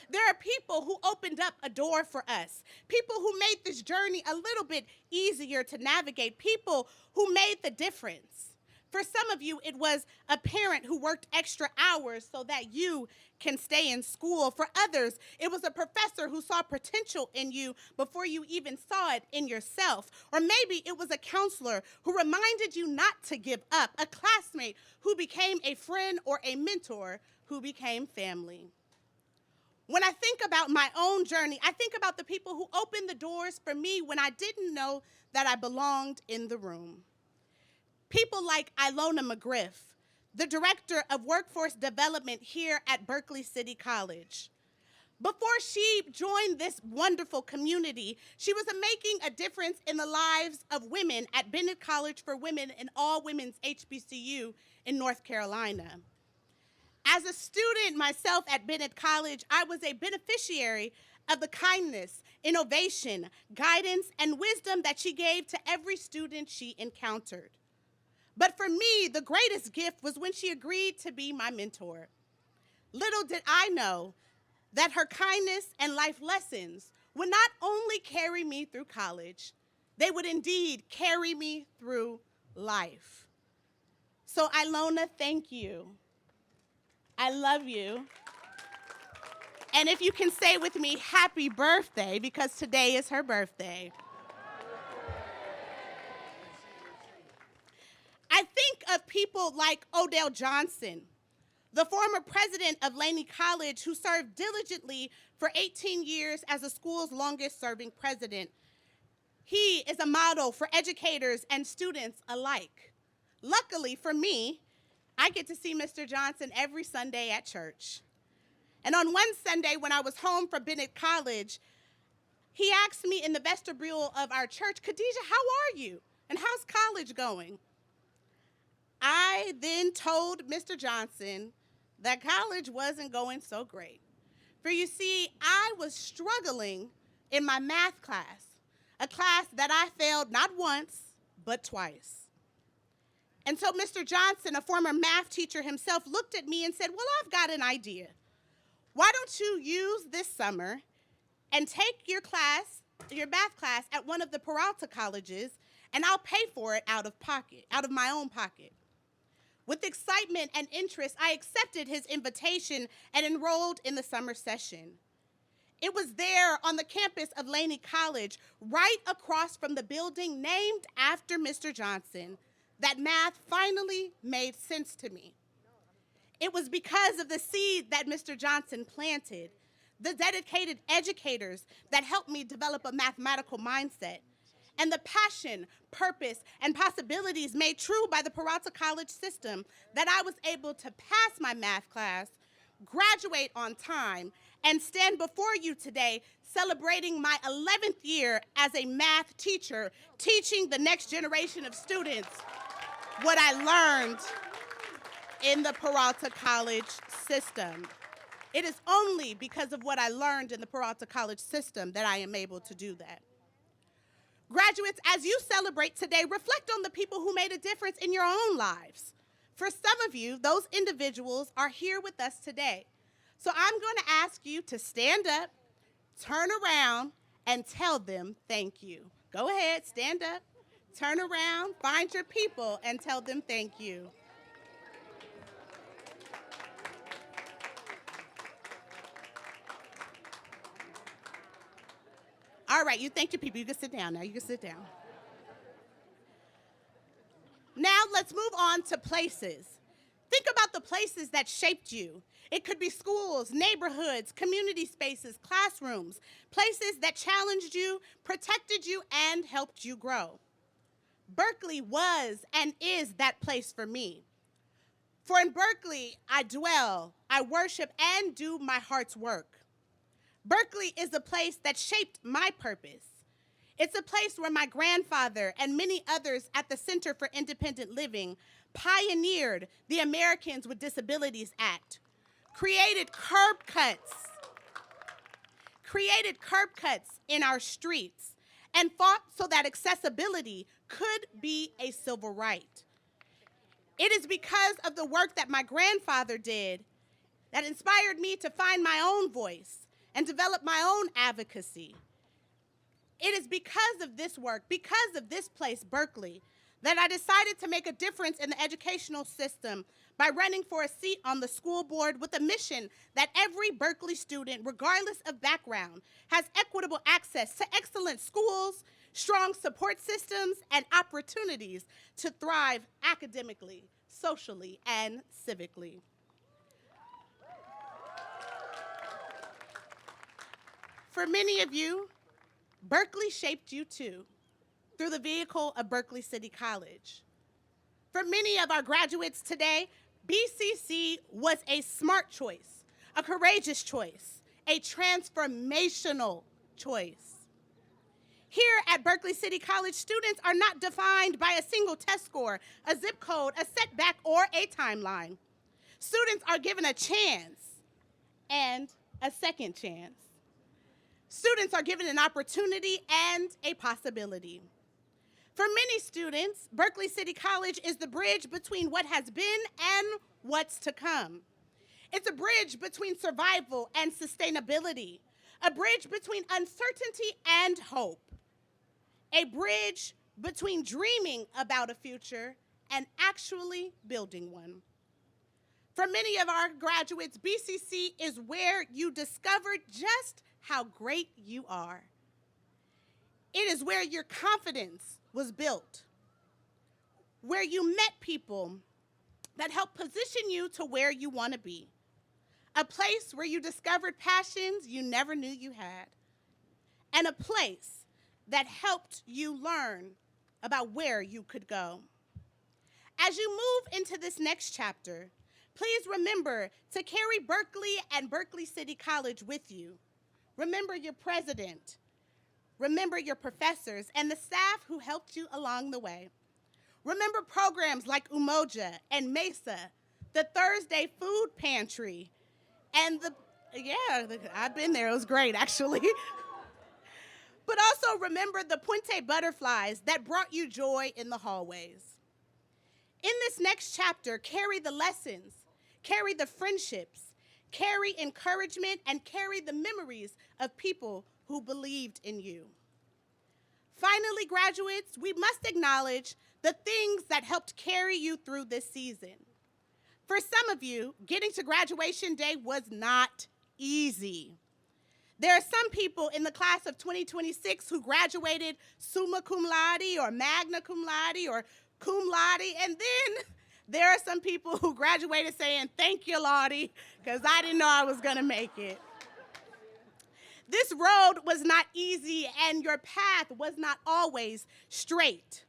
There are people who opened up a door for us, people who made this journey a little bit easier to navigate, people who made the difference. For some of you, it was a parent who worked extra hours so that you can stay in school. For others, it was a professor who saw potential in you before you even saw it in yourself. Or maybe it was a counselor who reminded you not to give up, a classmate who became a friend, or a mentor who became family. When I think about my own journey, I think about the people who opened the doors for me when I didn't know that I belonged in the room. People like Ilona McGriff, the Director of Workforce Development here at Berkeley City College. Before she joined this wonderful community, she was making a difference in the lives of women at Bennett College for Women and all women's HBCU in North Carolina. As a student myself at Bennett College, I was a beneficiary of the kindness, innovation, guidance, and wisdom that she gave to every student she encountered. But for me, the greatest gift was when she agreed to be my mentor. Little did I know that her kindness and life lessons would not only carry me through college, they would indeed carry me through life. So Ilona, thank you. I love you. And if you can say with me, happy birthday, because today is her birthday. I think of people like Odell Johnson, the former president of Laney College, who served diligently for 18 years as the school's longest-serving president. He is a model for educators and students alike. Luckily for me, I get to see Mr. Johnson every Sunday at church. And on one Sunday when I was home from Bennett College, he asked me in the vestibule of our church, "Khadijah, how are you? And how's college going?" I then told Mr. Johnson that college wasn't going so great. For you see, I was struggling in my math class, a class that I failed not once, but twice. And so Mr. Johnson, a former math teacher himself, looked at me and said, "Well, I've got an idea. Why don't you use this summer and take your math class at one of the Peralta colleges, and I'll pay for it out of my own pocket. With excitement and interest, I accepted his invitation and enrolled in the summer session. It was there on the campus of Laney College, right across from the building named after Mr. Johnson, that math finally made sense to me. It was because of the seed that Mr. Johnson planted, the dedicated educators that helped me develop a mathematical mindset, and the passion, purpose, and possibilities made true by the Peralta College system that I was able to pass my math class, graduate on time, and stand before you today celebrating my 11th year as a math teacher, teaching the next generation of students what I learned in the Peralta College system. It is only because of what I learned in the Peralta College system that I am able to do that. Graduates, as you celebrate today, reflect on the people who made a difference in your own lives. For some of you, those individuals are here with us today. So I'm going to ask you to stand up, turn around, and tell them thank you. Go ahead, stand up, turn around, find your people, and tell them thank you. All right, you thank your people. You can sit down now. You can sit down. Now let's move on to places. Think about the places that shaped you. It could be schools, neighborhoods, community spaces, classrooms, places that challenged you, protected you, and helped you grow. Berkeley was and is that place for me. For in Berkeley, I dwell, I worship, and do my heart's work. Berkeley is a place that shaped my purpose. It's a place where my grandfather and many others at the Center for Independent Living pioneered the Americans with Disabilities Act, created curb cuts in our streets, and fought so that accessibility could be a civil right. It is because of the work that my grandfather did that inspired me to find my own voice and develop my own advocacy. It is because of this work, because of this place, Berkeley, that I decided to make a difference in the educational system by running for a seat on the school board with a mission that every Berkeley student, regardless of background, has equitable access to excellent schools, strong support systems, and opportunities to thrive academically, socially, and civically. For many of you, Berkeley shaped you too, through the vehicle of Berkeley City College. For many of our graduates today, BCC was a smart choice, a courageous choice, a transformational choice. Here at Berkeley City College, students are not defined by a single test score, a zip code, a setback, or a timeline. Students are given a chance and a second chance. Students are given an opportunity and a possibility. For many students, Berkeley City College is the bridge between what has been and what's to come. It's a bridge between survival and sustainability, a bridge between uncertainty and hope, a bridge between dreaming about a future and actually building one. For many of our graduates, BCC is where you discovered just how great you are. It is where your confidence was built, where you met people that helped position you to where you want to be, a place where you discovered passions you never knew you had, and a place that helped you learn about where you could go. As you move into this next chapter, please remember to carry Berkeley and Berkeley City College with you. Remember your president. Remember your professors and the staff who helped you along the way. Remember programs like and Mesa, the Thursday food pantry, and I've been there, it was great actually. But also remember the Puente butterflies that brought you joy in the hallways. In this next chapter, carry the lessons, carry the friendships, carry encouragement, and carry the memories of people who believed in you. Finally, graduates, we must acknowledge the things that helped carry you through this season. For some of you, getting to graduation day was not easy. There are some people in the class of 2026 who graduated summa cum laude or magna cum laude or cum laude, and then there are some people who graduated saying, "Thank you, Lottie, because I didn't know I was going to make it." This road was not easy, and your path was not always straight.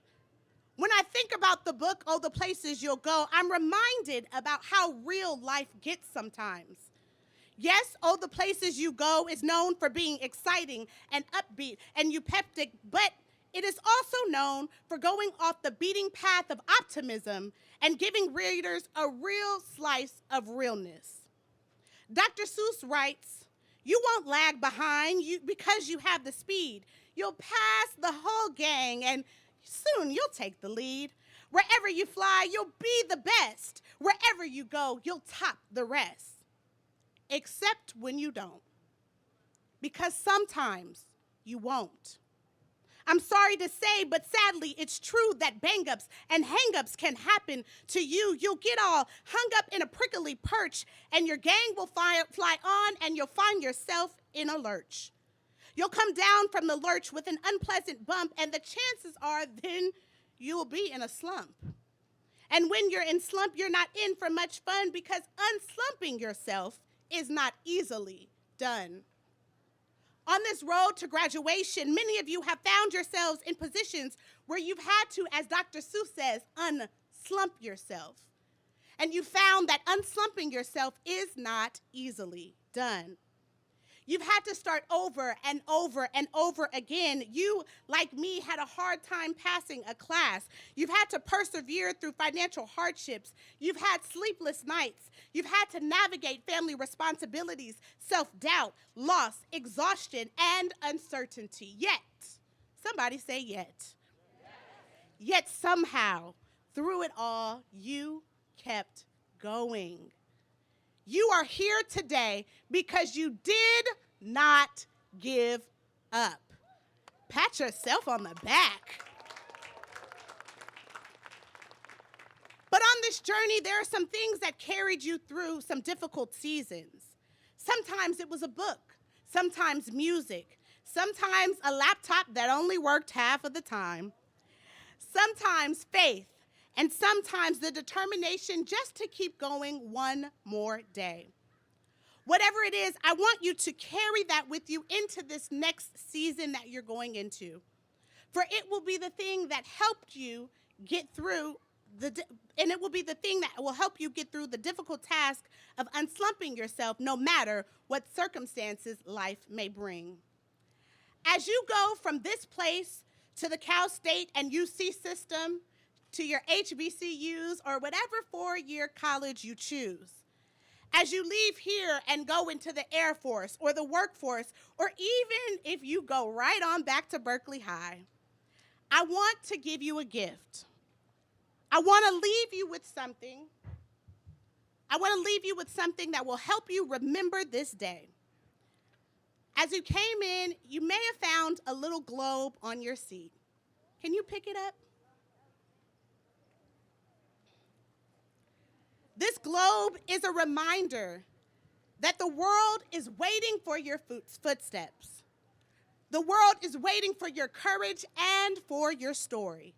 When I think about the book, Oh, the Places You'll Go, I'm reminded about how real life gets sometimes. Yes, Oh, the Places You Go is known for being exciting and upbeat and eupeptic, but it is also known for going off the beating path of optimism and giving readers a real slice of realness. Dr. Seuss writes, "You won't lag behind because you have the speed. You'll pass the whole gang and soon you'll take the lead. Wherever you fly, you'll be the best. Wherever you go, you'll top the rest. Except when you don't. Because sometimes you won't." I'm sorry to say, but sadly, it's true that bang-ups and hang-ups can happen to you. You'll get all hung up in a prickly perch, and your gang will fly on, and you'll find yourself in a lurch. You'll come down from the lurch with an unpleasant bump, and the chances are then you'll be in a slump. And when you're in slump, you're not in for much fun because unslumping yourself is not easily done. On this road to graduation, many of you have found yourselves in positions where you've had to, as Dr. Seuss says, unslump yourself. And you found that unslumping yourself is not easily done. You've had to start over and over and over again. You, like me, had a hard time passing a class. You've had to persevere through financial hardships. You've had sleepless nights. You've had to navigate family responsibilities, self-doubt, loss, exhaustion, and uncertainty. Yet, somebody say yet. Yet somehow, through it all, you kept going. You are here today because you did not give up. Pat yourself on the back. But on this journey, there are some things that carried you through some difficult seasons. Sometimes it was a book, sometimes music, sometimes a laptop that only worked half of the time, sometimes faith, and sometimes the determination just to keep going one more day. Whatever it is, I want you to carry that with you into this next season that you're going into. For it will be the thing that helped you get through and it will be the thing that will help you get through the difficult task of unslumping yourself no matter what circumstances life may bring. As you go from this place to the Cal State and UC system, to your HBCUs or whatever four-year college you choose. As you leave here and go into the Air Force or the workforce, or even if you go right on back to Berkeley High, I want to give you a gift. I want to leave you with something. I want to leave you with something that will help you remember this day. As you came in, you may have found a little globe on your seat. Can you pick it up? This globe is a reminder that the world is waiting for your footsteps. The world is waiting for your courage and for your story.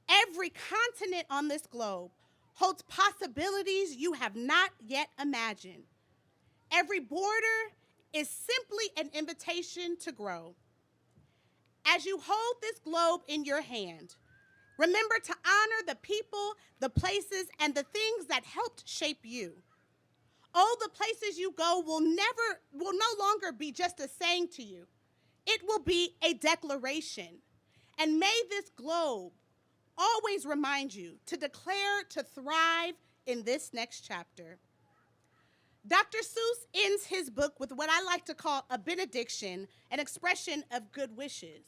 Every continent on this globe holds possibilities you have not yet imagined. Every border is simply an invitation to grow. As you hold this globe in your hand, remember to honor the people, the places, and the things that helped shape you. Oh, the places you go will no longer be just a saying to you. It will be a declaration. And may this globe always remind you to declare to thrive in this next chapter. Dr. Seuss ends his book with what I like to call a benediction, an expression of good wishes.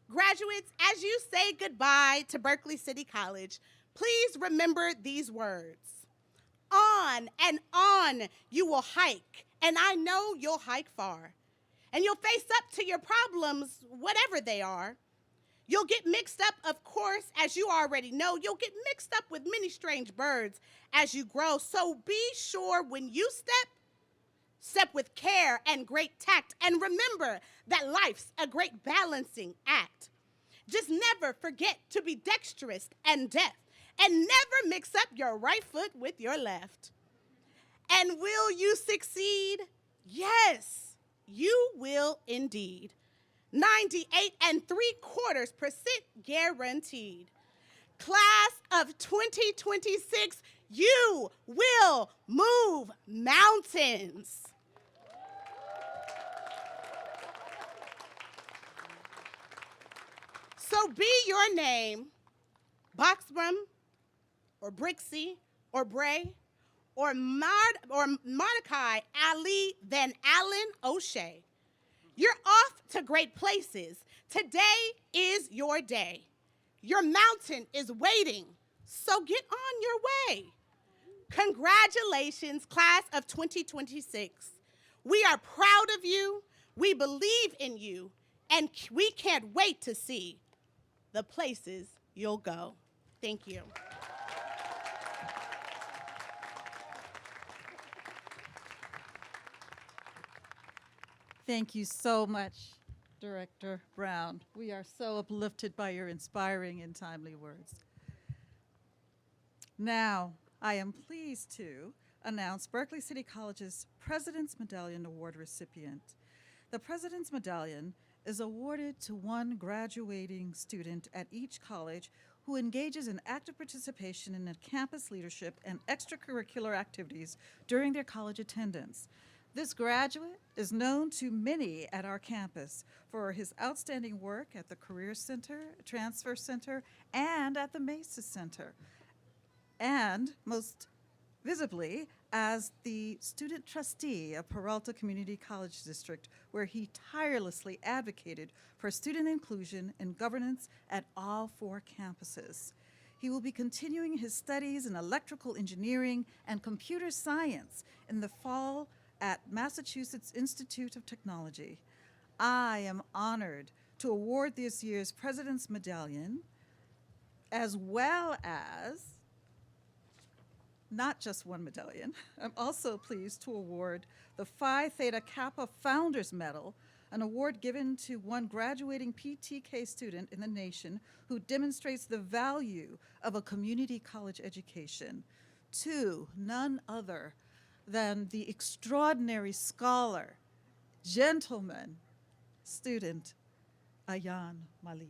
Graduates, as you say goodbye to Berkeley City College, please remember these words. on you will hike, and I know you'll hike far. And you'll face up to your problems, whatever they are. You'll get mixed up, of course, as you already know. You'll get mixed up with many strange birds as you grow. So be sure when you step with care and great tact. And remember that life's a great balancing act. Just never forget to be dexterous and deft, and never mix up your right foot with your left. And will you succeed? Yes, you will indeed. 98.75% guaranteed. Class of 2026, you will move mountains. So be your name Boxbrum, or Brixie, or Bray, or Mordecai Ali Van Allen O'Shea. You're off to great places. Today is your day. Your mountain is waiting, so get on your way. Congratulations, class of 2026. We are proud of you, we believe in you, and we can't wait to see the places you'll go. Thank you. Thank you so much, Director Brown. We are so uplifted by your inspiring and timely words. Now, I am pleased to announce Berkeley City College's President's Medallion Award recipient. The President's Medallion is awarded to one graduating student at each college who engages in active participation in campus leadership and extracurricular activities during their college attendance. This graduate is known to many at our campus for his outstanding work at the Career Center, Transfer Center, and at the Mesa Center, and most visibly as the student trustee of Peralta Community College District, where he tirelessly advocated for student inclusion and governance at all 4 campuses. He will be continuing his studies in electrical engineering and computer science in the fall at Massachusetts Institute of Technology. I am honored to award this year's President's Medallion, as well as not just one medallion. I'm also pleased to award the Phi Theta Kappa Founders Medal, an award given to one graduating PTK student in the nation who demonstrates the value of a community college education, to none other than the extraordinary scholar, gentleman, student, Ayan Malik.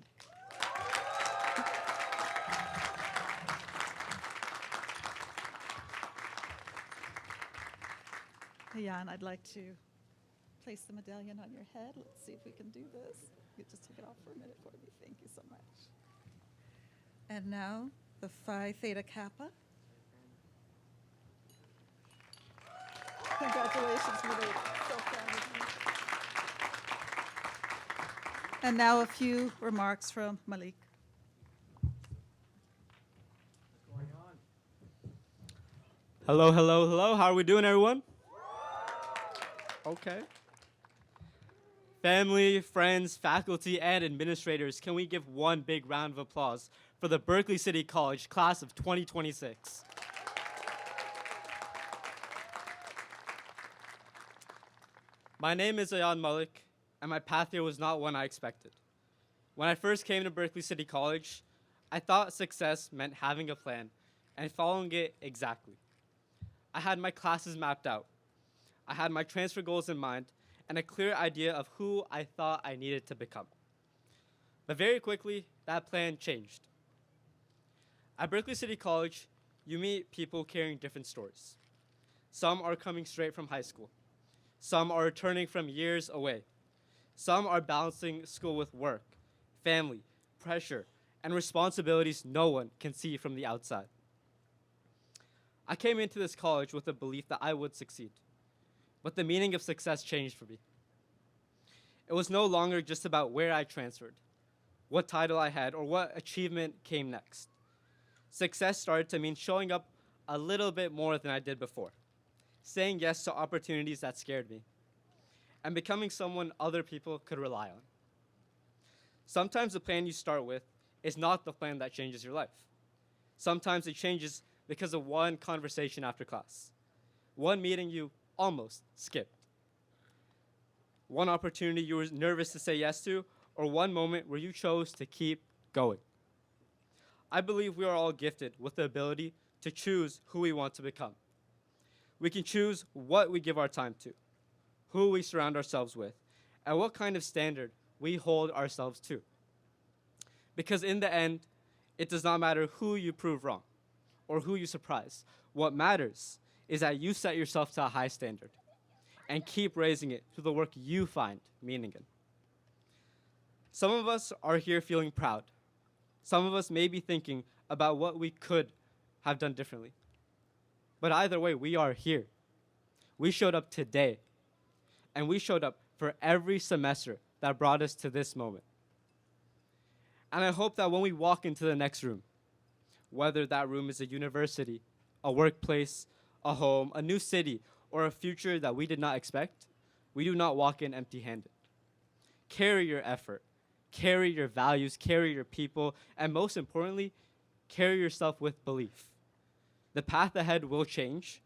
Ayan, I'd like to place the medallion on your head. Let's see if we can do this. You just take it off for a minute for me. Thank you so much. And now, the Phi Theta Kappa. Congratulations, Malik. So proud of you. And now a few remarks from Malik. Hello, hello, hello. How are we doing, everyone? Okay. Family, friends, faculty, and administrators, can we give one big round of applause for the Berkeley City College class of 2026? My name is Ayan Malik, and my path here was not one I expected. When I first came to Berkeley City College, I thought success meant having a plan and following it exactly. I had my classes mapped out. I had my transfer goals in mind and a clear idea of who I thought I needed to become. But very quickly, that plan changed. At Berkeley City College, you meet people carrying different stories. Some are coming straight from high school. Some are returning from years away. Some are balancing school with work, family, pressure, and responsibilities no one can see from the outside. I came into this college with the belief that I would succeed, but the meaning of success changed for me. It was no longer just about where I transferred, what title I had, or what achievement came next. Success started to mean showing up a little bit more than I did before, saying yes to opportunities that scared me, and becoming someone other people could rely on. Sometimes the plan you start with is not the plan that changes your life. Sometimes it changes because of one conversation after class, one meeting you almost skipped, one opportunity you were nervous to say yes to, or one moment where you chose to keep going. I believe we are all gifted with the ability to choose who we want to become. We can choose what we give our time to, who we surround ourselves with, and what kind of standard we hold ourselves to. Because in the end, it does not matter who you prove wrong or who you surprise. What matters is that you set yourself to a high standard and keep raising it through the work you find meaning in. Some of us are here feeling proud. Some of us may be thinking about what we could have done differently. But either way, we are here. We showed up today, and we showed up for every semester that brought us to this moment. And I hope that when we walk into the next room, whether that room is a university, a workplace, a home, a new city, or a future that we did not expect, we do not walk in empty-handed. Carry your effort, carry your values, carry your people, and most importantly, carry yourself with belief. The path ahead will change,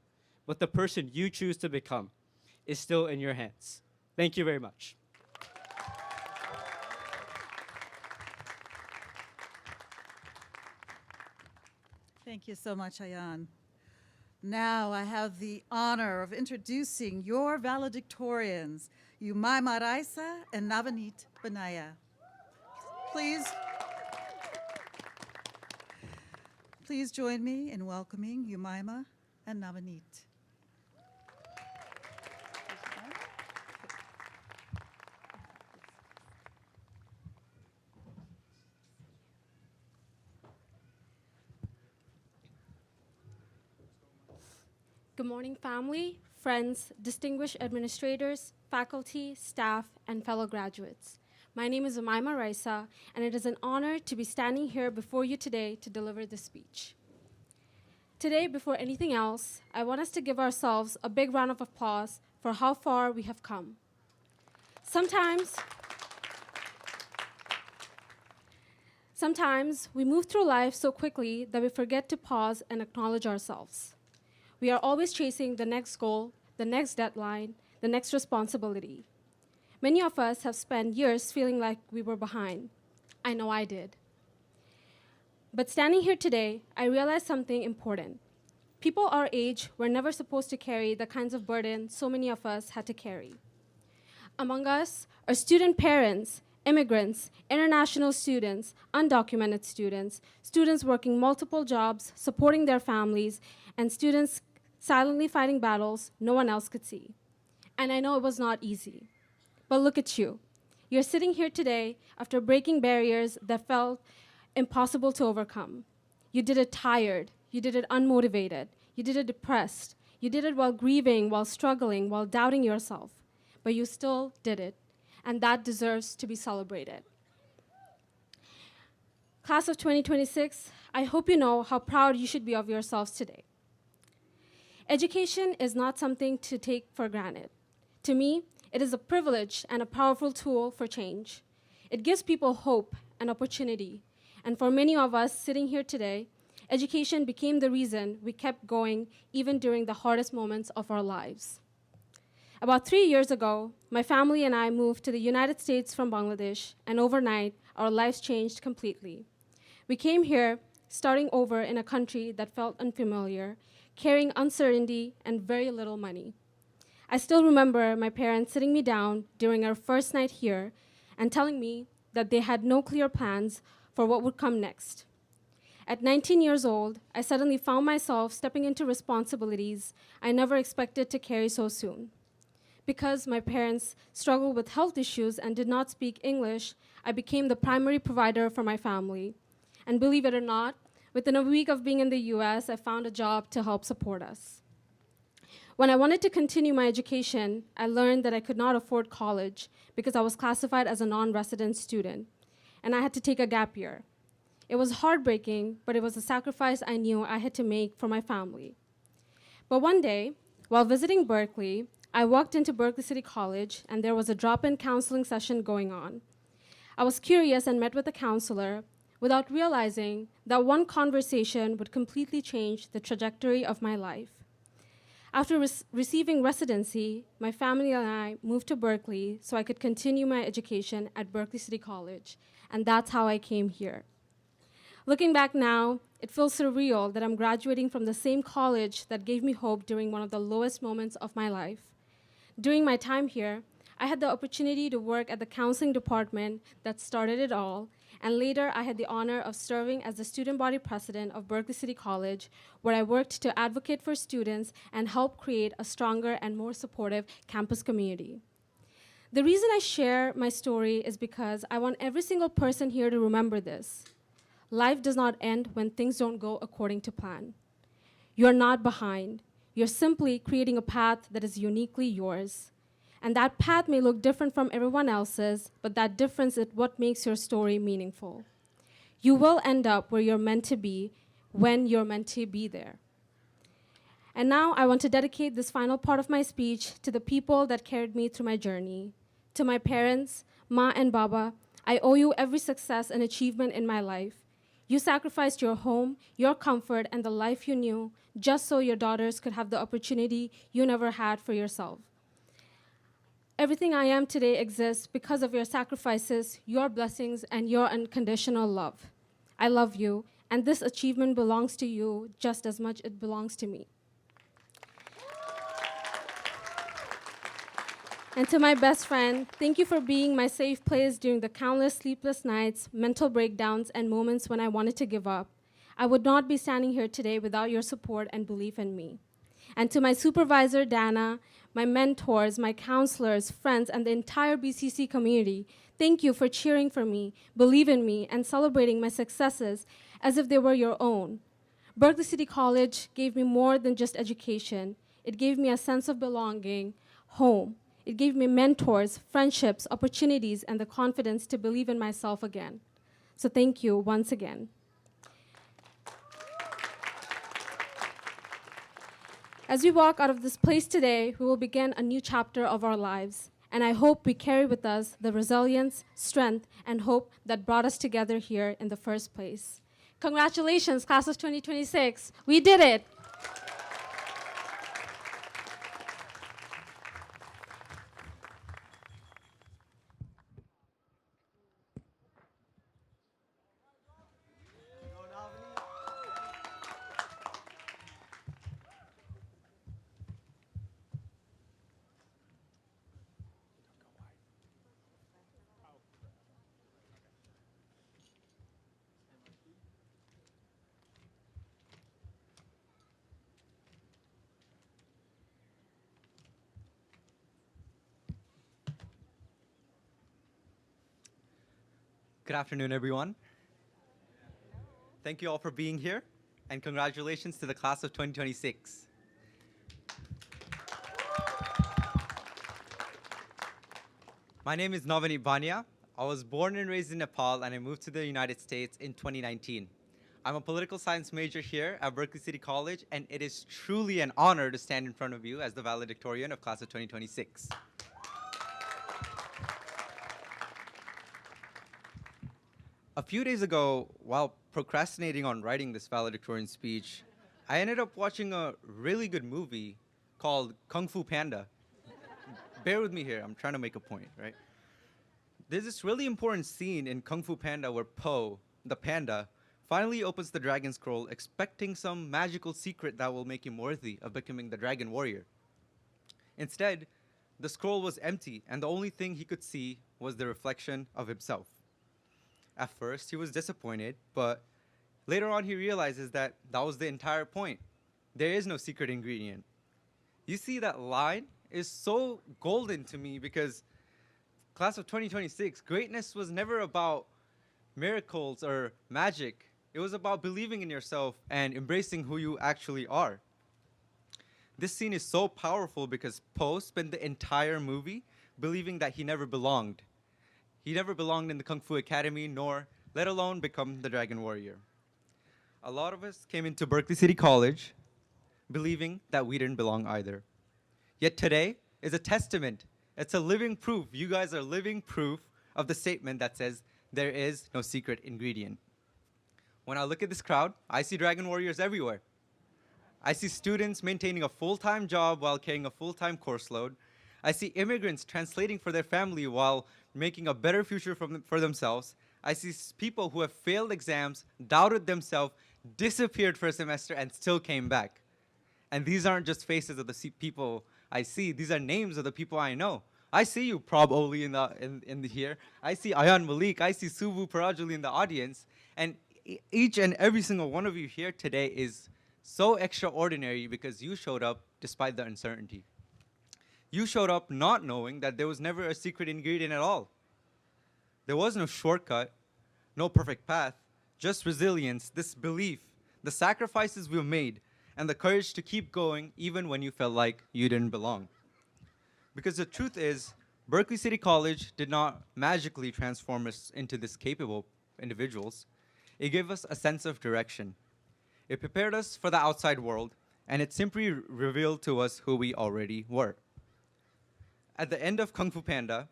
but the person you choose to become is still in your hands. Thank you very much. Thank you so much, Ayan. Now I have the honor of introducing your valedictorians, Umaima Raisa and Navneet Banaya. Please join me in welcoming Umaima and Navneet. Good morning, family, friends, distinguished administrators, faculty, staff, and fellow graduates. My name is Umaima Raisa, and it is an honor to be standing here before you today to deliver this speech. Today, before anything else, I want us to give ourselves a big round of applause for how far we have come. Sometimes we move through life so quickly that we forget to pause and acknowledge ourselves. We are always chasing the next goal, the next deadline, the next responsibility. Many of us have spent years feeling like we were behind. I know I did. But standing here today, I realized something important. People our age were never supposed to carry the kinds of burden so many of us had to carry. Among us are student parents, immigrants, international students, undocumented students, students working multiple jobs, supporting their families, and students silently fighting battles no one else could see. And I know it was not easy. But look at you. You're sitting here today after breaking barriers that felt impossible to overcome. You did it tired. You did it unmotivated. You did it depressed. You did it while grieving, while struggling, while doubting yourself. But you still did it. And that deserves to be celebrated. Class of 2026, I hope you know how proud you should be of yourselves today. Education is not something to take for granted. To me, it is a privilege and a powerful tool for change. It gives people hope and opportunity. And for many of us sitting here today, education became the reason we kept going even during the hardest moments of our lives. About 3 years ago, my family and I moved to the United States from Bangladesh, and overnight, our lives changed completely. We came here, starting over in a country that felt unfamiliar, carrying uncertainty and very little money. I still remember my parents sitting me down during our first night here and telling me that they had no clear plans for what would come next. At 19 years old, I suddenly found myself stepping into responsibilities I never expected to carry so soon. Because my parents struggled with health issues and did not speak English, I became the primary provider for my family. And believe it or not, within a week of being in the US, I found a job to help support us. When I wanted to continue my education, I learned that I could not afford college because I was classified as a non-resident student, and I had to take a gap year. It was heartbreaking, but it was a sacrifice I knew I had to make for my family. But one day, while visiting Berkeley, I walked into Berkeley City College, and there was a drop-in counseling session going on. I was curious and met with a counselor without realizing that one conversation would completely change the trajectory of my life. After receiving residency, my family and I moved to Berkeley so I could continue my education at Berkeley City College, and that's how I came here. Looking back now, it feels surreal that I'm graduating from the same college that gave me hope during one of the lowest moments of my life. During my time here, I had the opportunity to work at the counseling department that started it all, and later I had the honor of serving as the student body president of Berkeley City College, where I worked to advocate for students and help create a stronger and more supportive campus community. The reason I share my story is because I want every single person here to remember this. Life does not end when things don't go according to plan. You're not behind. You're simply creating a path that is uniquely yours. And that path may look different from everyone else's, but that difference is what makes your story meaningful. You will end up where you're meant to be when you're meant to be there. And now I want to dedicate this final part of my speech to the people that carried me through my journey. To my parents, Ma and Baba, I owe you every success and achievement in my life. You sacrificed your home, your comfort, and the life you knew just so your daughters could have the opportunity you never had for yourself. Everything I am today exists because of your sacrifices, your blessings, and your unconditional love. I love you, and this achievement belongs to you just as much as it belongs to me. And to my best friend, thank you for being my safe place during the countless sleepless nights, mental breakdowns, and moments when I wanted to give up. I would not be standing here today without your support and belief in me. And to my supervisor, Dana, my mentors, my counselors, friends, and the entire BCC community, thank you for cheering for me, believe in me, and celebrating my successes as if they were your own. Berkeley City College gave me more than just education. It gave me a sense of belonging, home. It gave me mentors, friendships, opportunities, and the confidence to believe in myself again. So thank you once again. As we walk out of this place today, we will begin a new chapter of our lives. And I hope we carry with us the resilience, strength, and hope that brought us together here in the first place. Congratulations, class of 2026. We did it. Good afternoon, everyone. Thank you all for being here, and congratulations to the class of 2026. My name is Navani Bania. I was born and raised in Nepal, and I moved to the United States in 2019. I'm a political science major here at Berkeley City College, and it is truly an honor to stand in front of you as the valedictorian of class of 2026. A few days ago, while procrastinating on writing this valedictorian speech, I ended up watching a really good movie called Kung Fu Panda. Bear with me here, I'm trying to make a point, right? There's this really important scene in Kung Fu Panda where Po, the panda, finally opens the dragon scroll expecting some magical secret that will make him worthy of becoming the dragon warrior. Instead, the scroll was empty, and the only thing he could see was the reflection of himself. At first, he was disappointed, but later on he realizes that that was the entire point. There is no secret ingredient. You see, that line is so golden to me because class of 2026, greatness was never about miracles or magic. It was about believing in yourself and embracing who you actually are. This scene is so powerful because Po spent the entire movie believing that he never belonged. He never belonged in the Kung Fu Academy nor let alone become the Dragon Warrior. A lot of us came into Berkeley City College believing that we didn't belong either. Yet today is a testament. It's a living proof. You guys are living proof of the statement that says there is no secret ingredient. When I look at this crowd, I see Dragon Warriors everywhere. I see students maintaining a full-time job while carrying a full-time course load. I see immigrants translating for their family while making a better future for themselves. I see people who have failed exams, doubted themselves, disappeared for a semester, and still came back. And these aren't just faces of the people I see. These are names of the people I know. I see you, Prob Oli, in here. I see Ayan Malik. I see Subu Parajuli in the audience. And each and every single one of you here today is so extraordinary because you showed up despite the uncertainty. You showed up not knowing that there was never a secret ingredient at all. There was no shortcut, no perfect path, just resilience, this belief, the sacrifices we've made, and the courage to keep going even when you felt like you didn't belong. Because the truth is, Berkeley City College did not magically transform us into this capable individuals. It gave us a sense of direction. It prepared us for the outside world, and it simply revealed to us who we already were. At the end of Kung Fu Panda,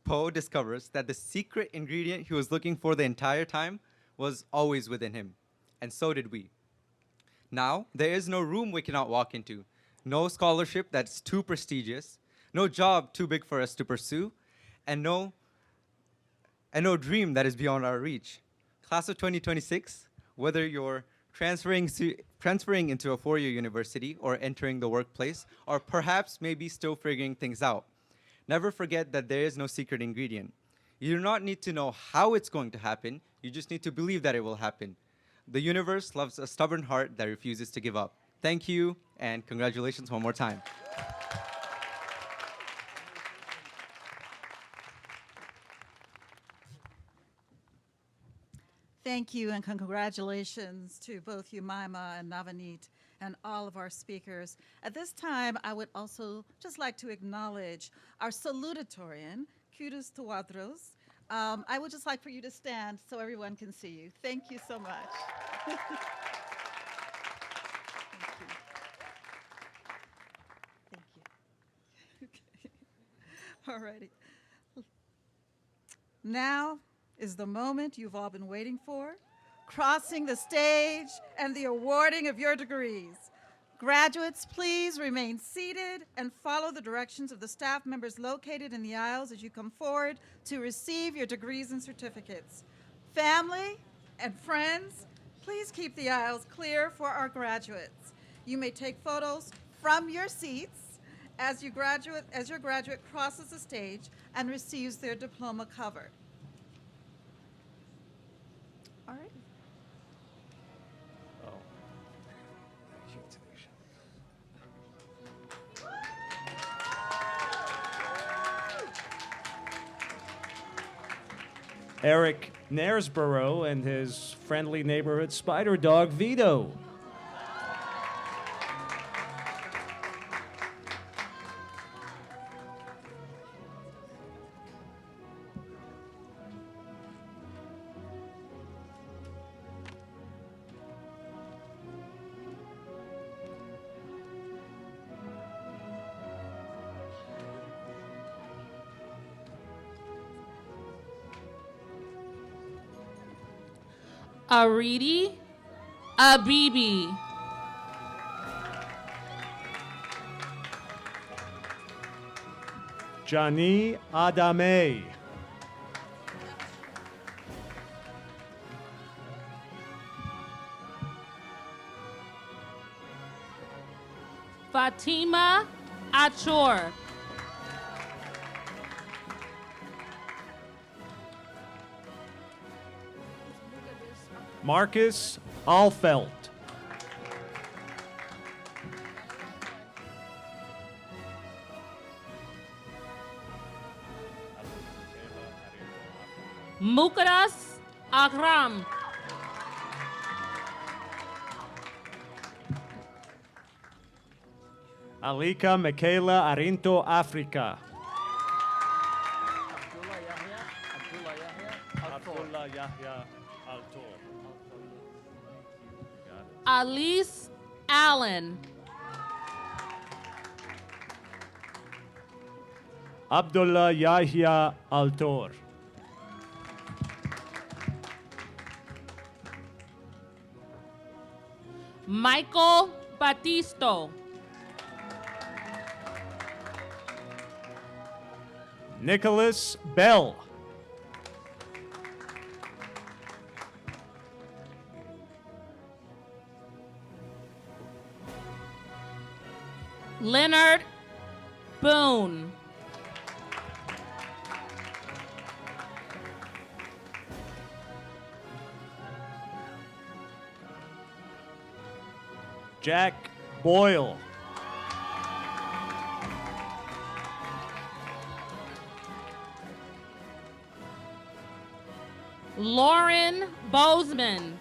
Po discovers that the secret ingredient he was looking for the entire time was always within him, and so did we. Now, there is no room we cannot walk into, no scholarship that's too prestigious, no job too big for us to pursue, and no dream that is beyond our reach. Class of 2026, whether you're transferring into a four-year university or entering the workplace, or perhaps maybe still figuring things out, never forget that there is no secret ingredient. You do not need to know how it's going to happen, you just need to believe that it will happen. The universe loves a stubborn heart that refuses to give up. Thank you, and congratulations one more time. Thank you and congratulations to both Umaima and Navneet and all of our speakers. At this time, I would also just like to acknowledge our salutatorian, Kudus Tawadros. I would just like for you to stand so everyone can see you. Thank you so much. Thank you. Okay. All righty. Now is the moment you've all been waiting for, crossing the stage and the awarding of your degrees. Graduates, please remain seated and follow the directions of the staff members located in the aisles as you come forward to receive your degrees and certificates. Family and friends, please keep the aisles clear for our graduates. You may take photos from your seats as your graduate crosses the stage and receives their diploma cover. All right. Eric Knaresborough and his friendly neighborhood spider dog, Vito. Aridi Abibi. Jani Adame. Fatima Achor. Marcus Alfelt. Mukaras Akram. Alika Michaela Arinto Africa. Abdullah Yahya Altor. Alice Allen. Abdullah Yahya Altor. Michael Batisto. Nicholas Bell. Leonard Boone. Jack Boyle. Lauren Bozeman.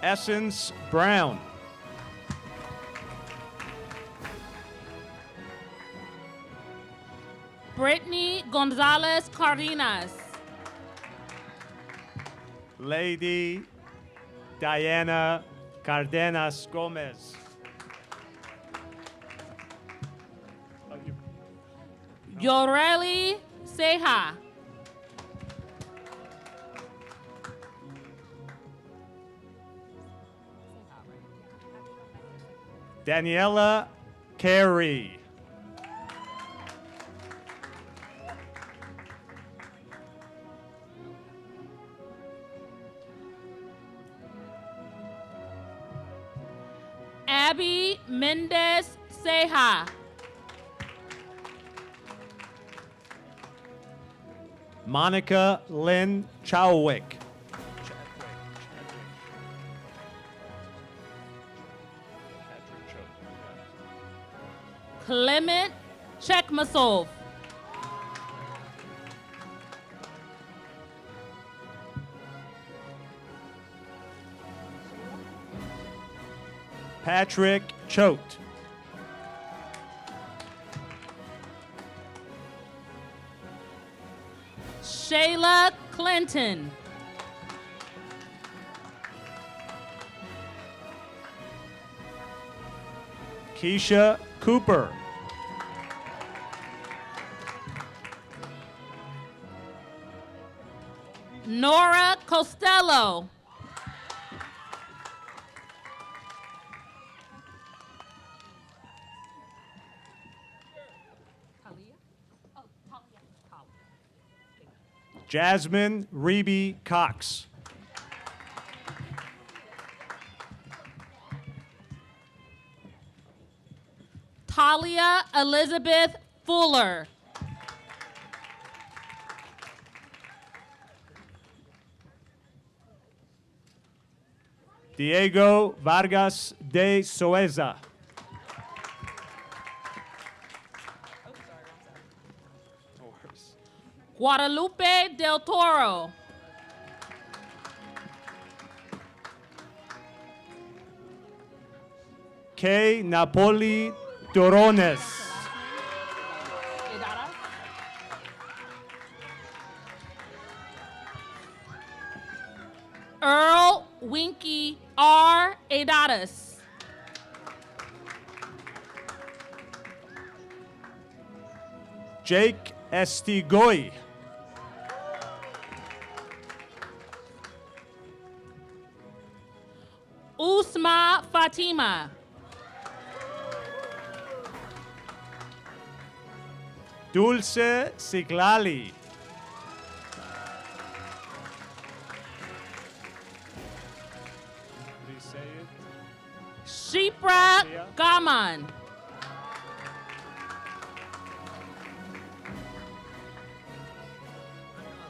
Essence Brown. Brittany Gonzalez Cardenas. Lady Diana Cardenas Gomez. Yoreli Seja. Daniela Carey. Abby Mendez Seja. Monica Lynn Chowwick. Clement Chekmasov. Patrick Choate. Shayla Clinton. Keisha Cooper. Nora Costello. Jasmine Reby Cox. Talia Elizabeth Fuller. Diego Vargas de Soeza. Guadalupe del Toro. Kay Napoli Torones. Earl Winky R. Edatis. Jake Estigoy. Usma Fatima. Dulce Siglali. Shipra Gaman.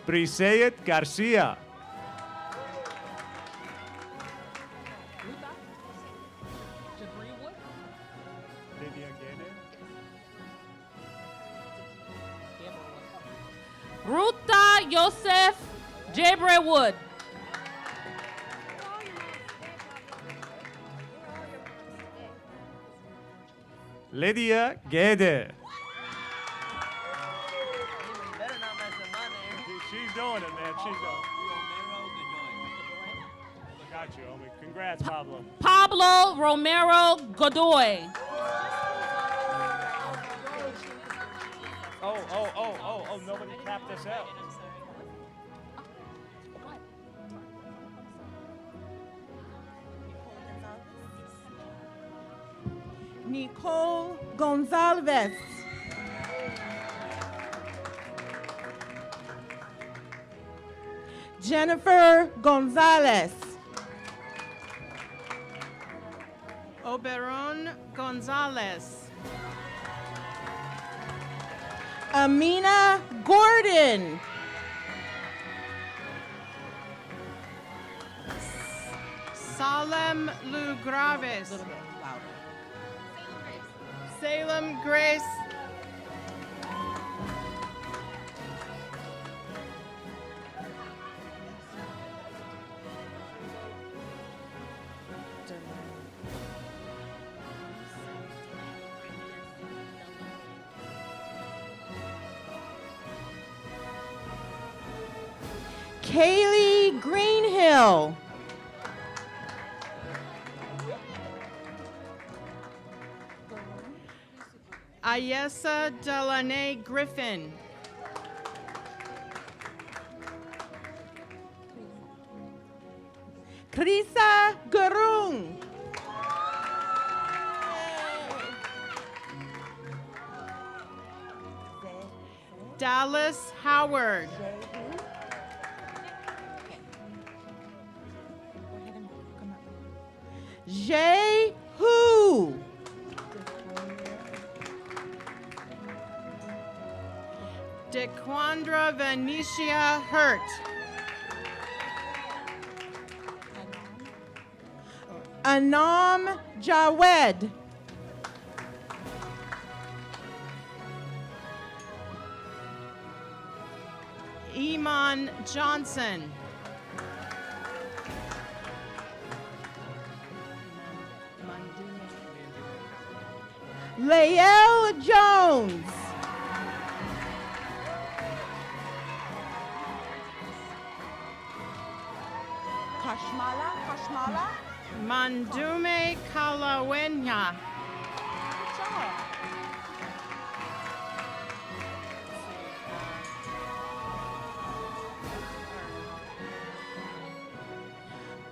Brisayet Garcia. Ruta Yosef Jebrewood. Lydia Gede. she's got you, homie. Congrats, Pablo. Pablo Romero Godoy. Oh, nobody tapped us out. Nicole Gonzalez. Jennifer Gonzalez. Oberon Gonzalez. Amina Gordon. Salem Lugraves. Salem Grace. Kaylee Greenhill. Ayesa Delaney Griffin. Krisa Gurung. Dallas Howard. Jay Hu. DeQuandra Venetia Hurt. Anam Jawed. Iman Johnson. Lael Jones. Kashmala. Mandume Kalawenya.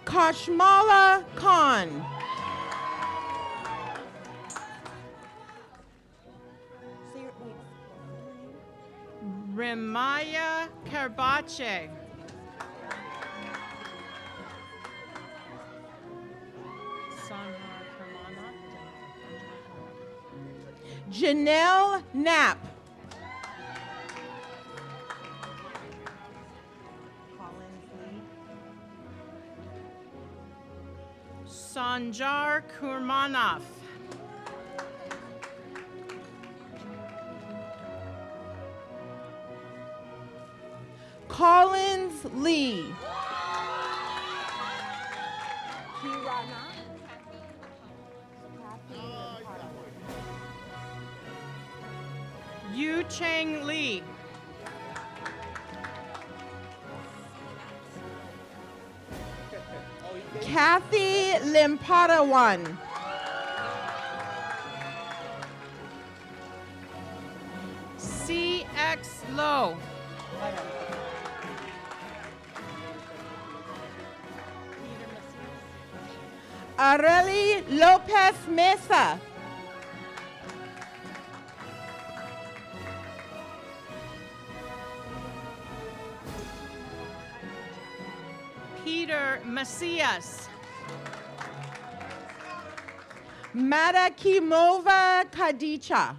Kashmala Khan. Remaya Kerbache. Janelle Knapp. Sanjar Kurmanov. Collins Lee. Yu Cheng Lee. Kathy Limparawan. CX Low. Areli Lopez Mesa. Peter Macias. Madakimova Kadicha.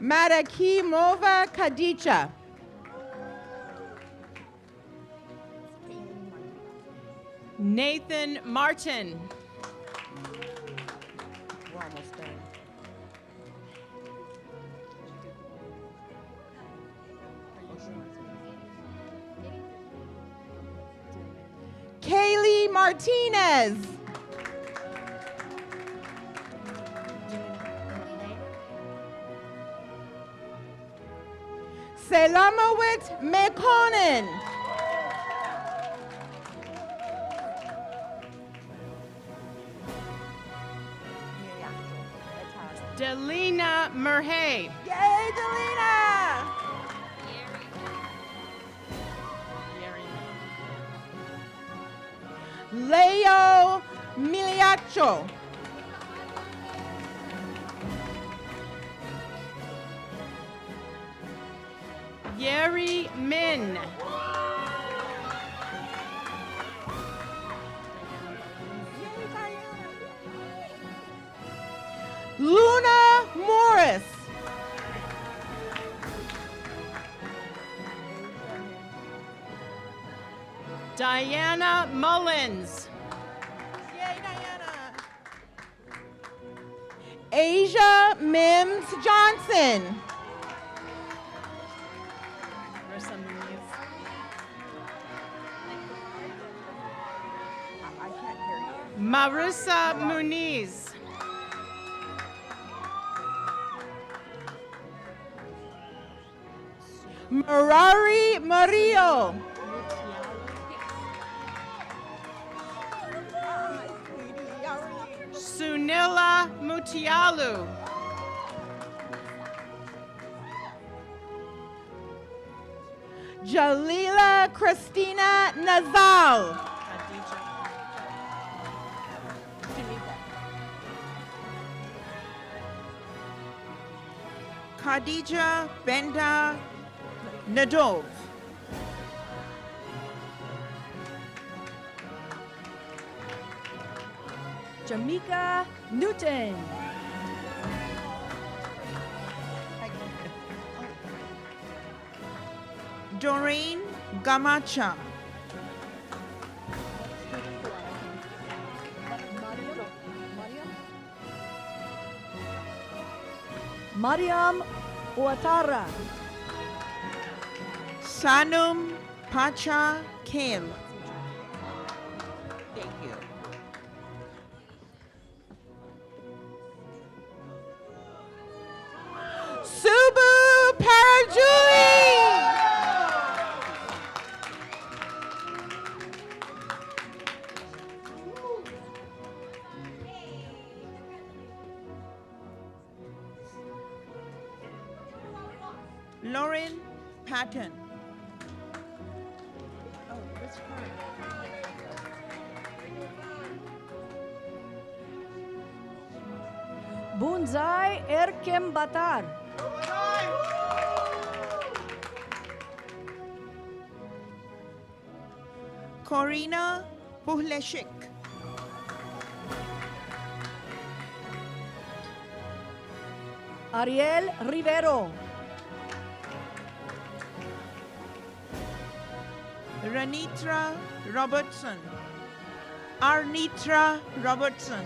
Madakimova Kadicha. Nathan Martin. We're almost done. Kaylee Martinez. Selamowit Mekonnen. Delina Merhay. Yay, Delina! Leo Miliacho. Yeri Min. Luna Morris. Diana Mullins. Yay, Diana. Asia Mims Johnson. Marissa Muniz. Marari Mario. Sunila Mutialu. Jalila Christina Nazal. Khadija Benda Nadov. Jamika Newton. Doreen Gamacha. Mariam Ouattara. Sanum Pacha Kim. Thank you. Subu Parajuli. Lauren Patton. Bunzai Erkem Batar. Corina Puhleshik. Ariel Rivero. Ranitra Robertson. Arnitra Robertson.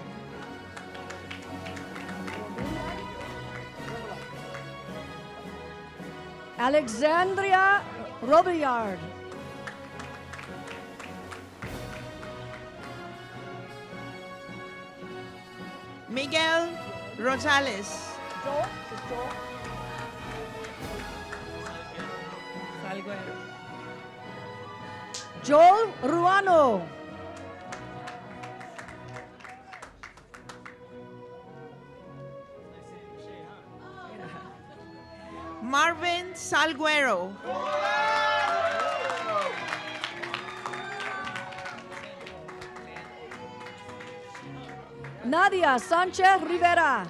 Alexandria Robillard. Miguel Rosales. Joel Ruano. Marvin Salguero. Nadia Sanchez Rivera.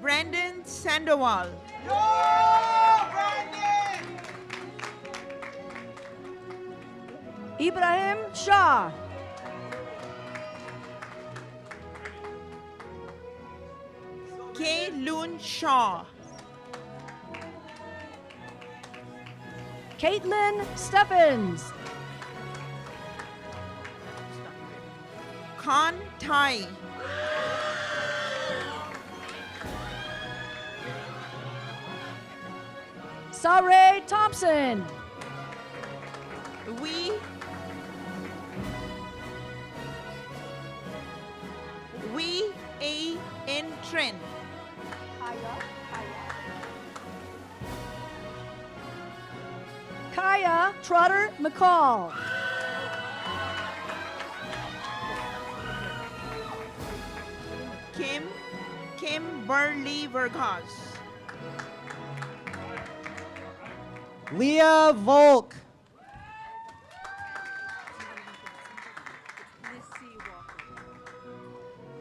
Brandon Sandoval. Ibrahim Shah. Kay Loon Shaw. Caitlin Steffens. Khan Tai. Saray Thompson. We A N Kaya Trotter McCall. Kimberly Vargas. Leah Volk.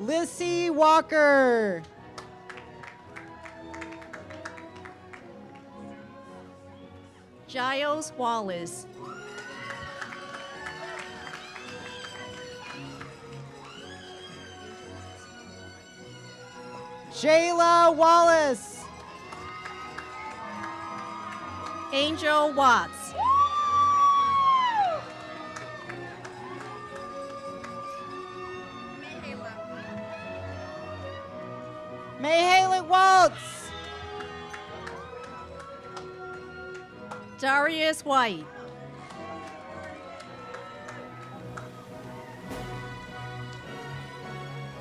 Lissy Walker. Giles Wallace. Jayla Wallace. Angel Watts. Mayhalen Waltz. Darius White.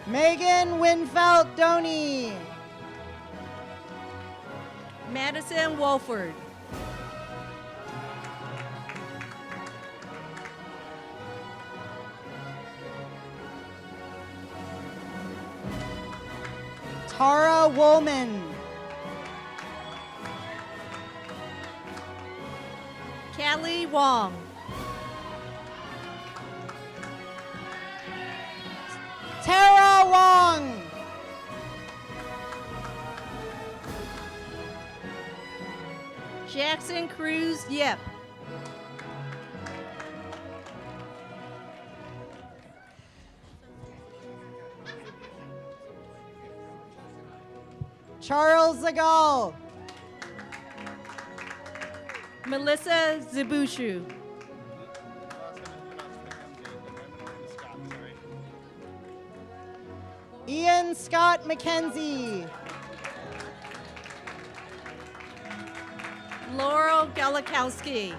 Megan Winfeld Doney. Madison Wolford. Tara Woolman. Kelly Wong. Tara Wong. Jackson Cruz Yip. Charles Zagal. Melissa Zibushu. Ian Scott McKenzie. Laurel Galikowski.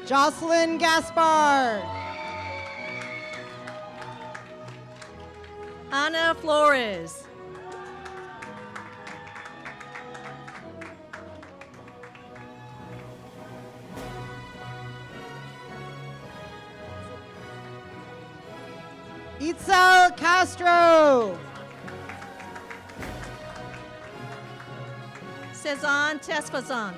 Jocelyn Gaspar. Ana Flores. Itzel Castro. Cezanne Tesfazan.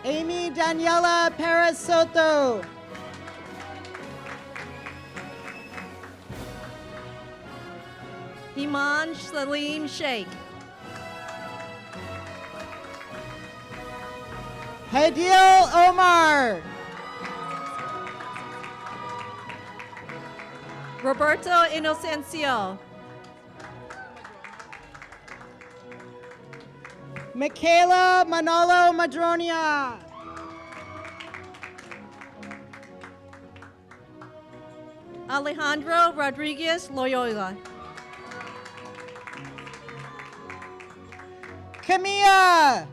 Amy Daniela Perez Soto. Iman Salim Sheikh. Hadil Omar. Roberto Inocencio. Michaela Manolo Madronia. Alejandro Rodriguez Loyola. Camilla.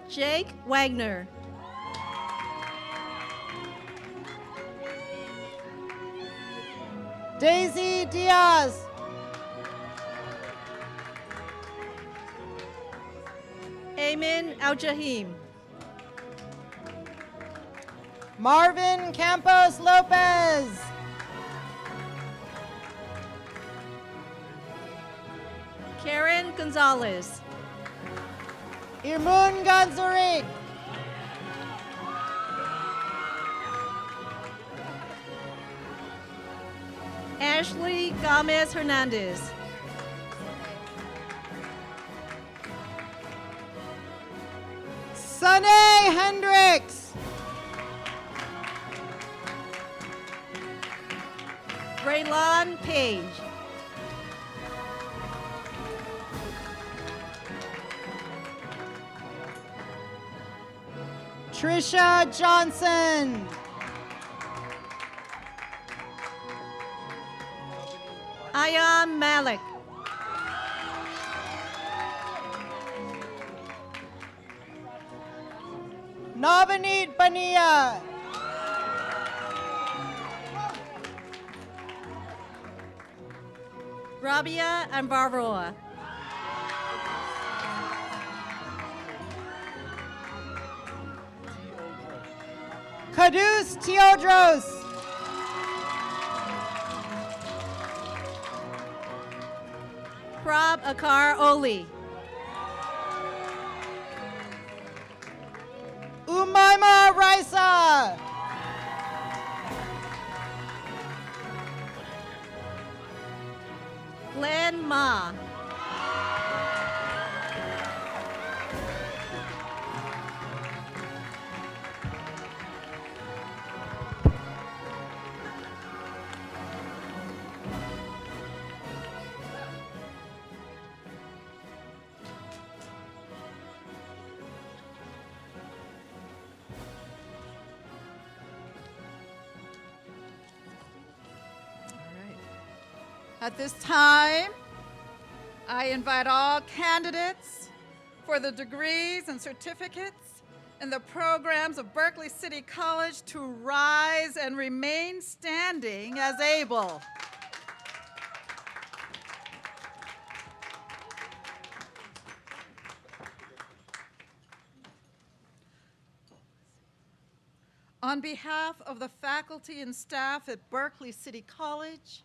Jake Wagner. Daisy Diaz. Amin Al-Jahim. Marvin Campos Lopez. Karen Gonzalez. Irmun Ganzurik. Ashley Gomez Hernandez. Sunny Hendricks. Braylon Page. Trisha Johnson. Ayam Malik. Navaneet Bania. Rabia and Barroa. Kadus Teodros. Prab Akar Oli. Umaima Raisa. Glenn Ma. At this time, I invite all candidates for the degrees and certificates in the programs of Berkeley City College to rise and remain standing as able. On behalf of the faculty and staff at Berkeley City College,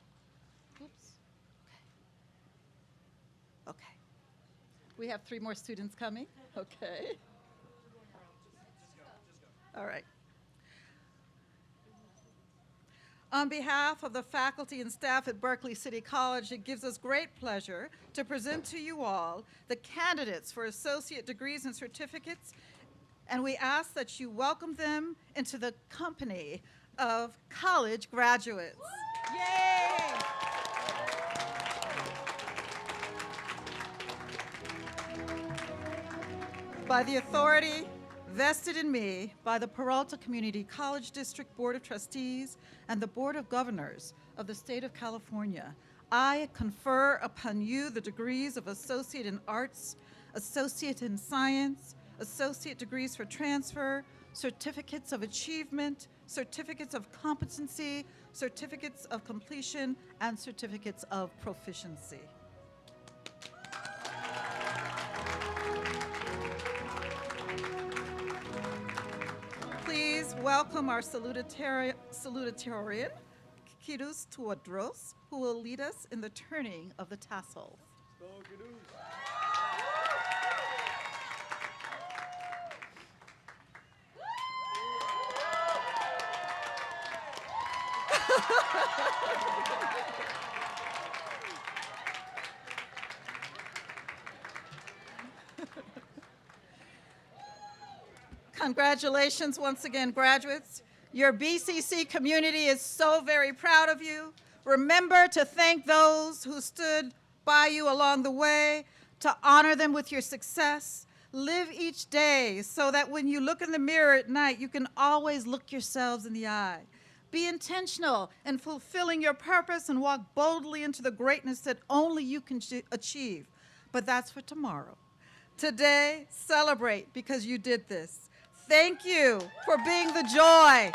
Okay. We have 3 more students coming. Okay. All right. On behalf of the faculty and staff at Berkeley City College, it gives us great pleasure to present to you all the candidates for associate degrees and certificates, and we ask that you welcome them into the company of college graduates. Yay! By the authority vested in me by the Peralta Community College District Board of Trustees and the Board of Governors of the State of California, I confer upon you the degrees of Associate in Arts, Associate in Science, Associate degrees for transfer, Certificates of Achievement, Certificates of Competency, Certificates of Completion, and Certificates of Proficiency. Please welcome our salutatorian, Kirus Tuadros, who will lead us in the turning of the tassels. Congratulations once again, graduates. Your BCC community is so very proud of you. Remember to thank those who stood by you along the way, to honor them with your success. Live each day so that when you look in the mirror at night, you can always look yourselves in the eye. Be intentional in fulfilling your purpose and walk boldly into the greatness that only you can achieve. But that's for tomorrow. Today, celebrate because you did this. Thank you for being the joy.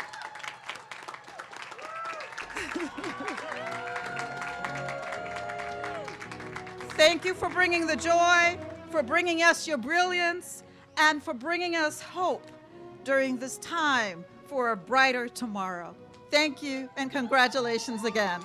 Thank you for bringing the joy, for bringing us your brilliance, and for bringing us hope during this time for a brighter tomorrow. Thank you, and congratulations again.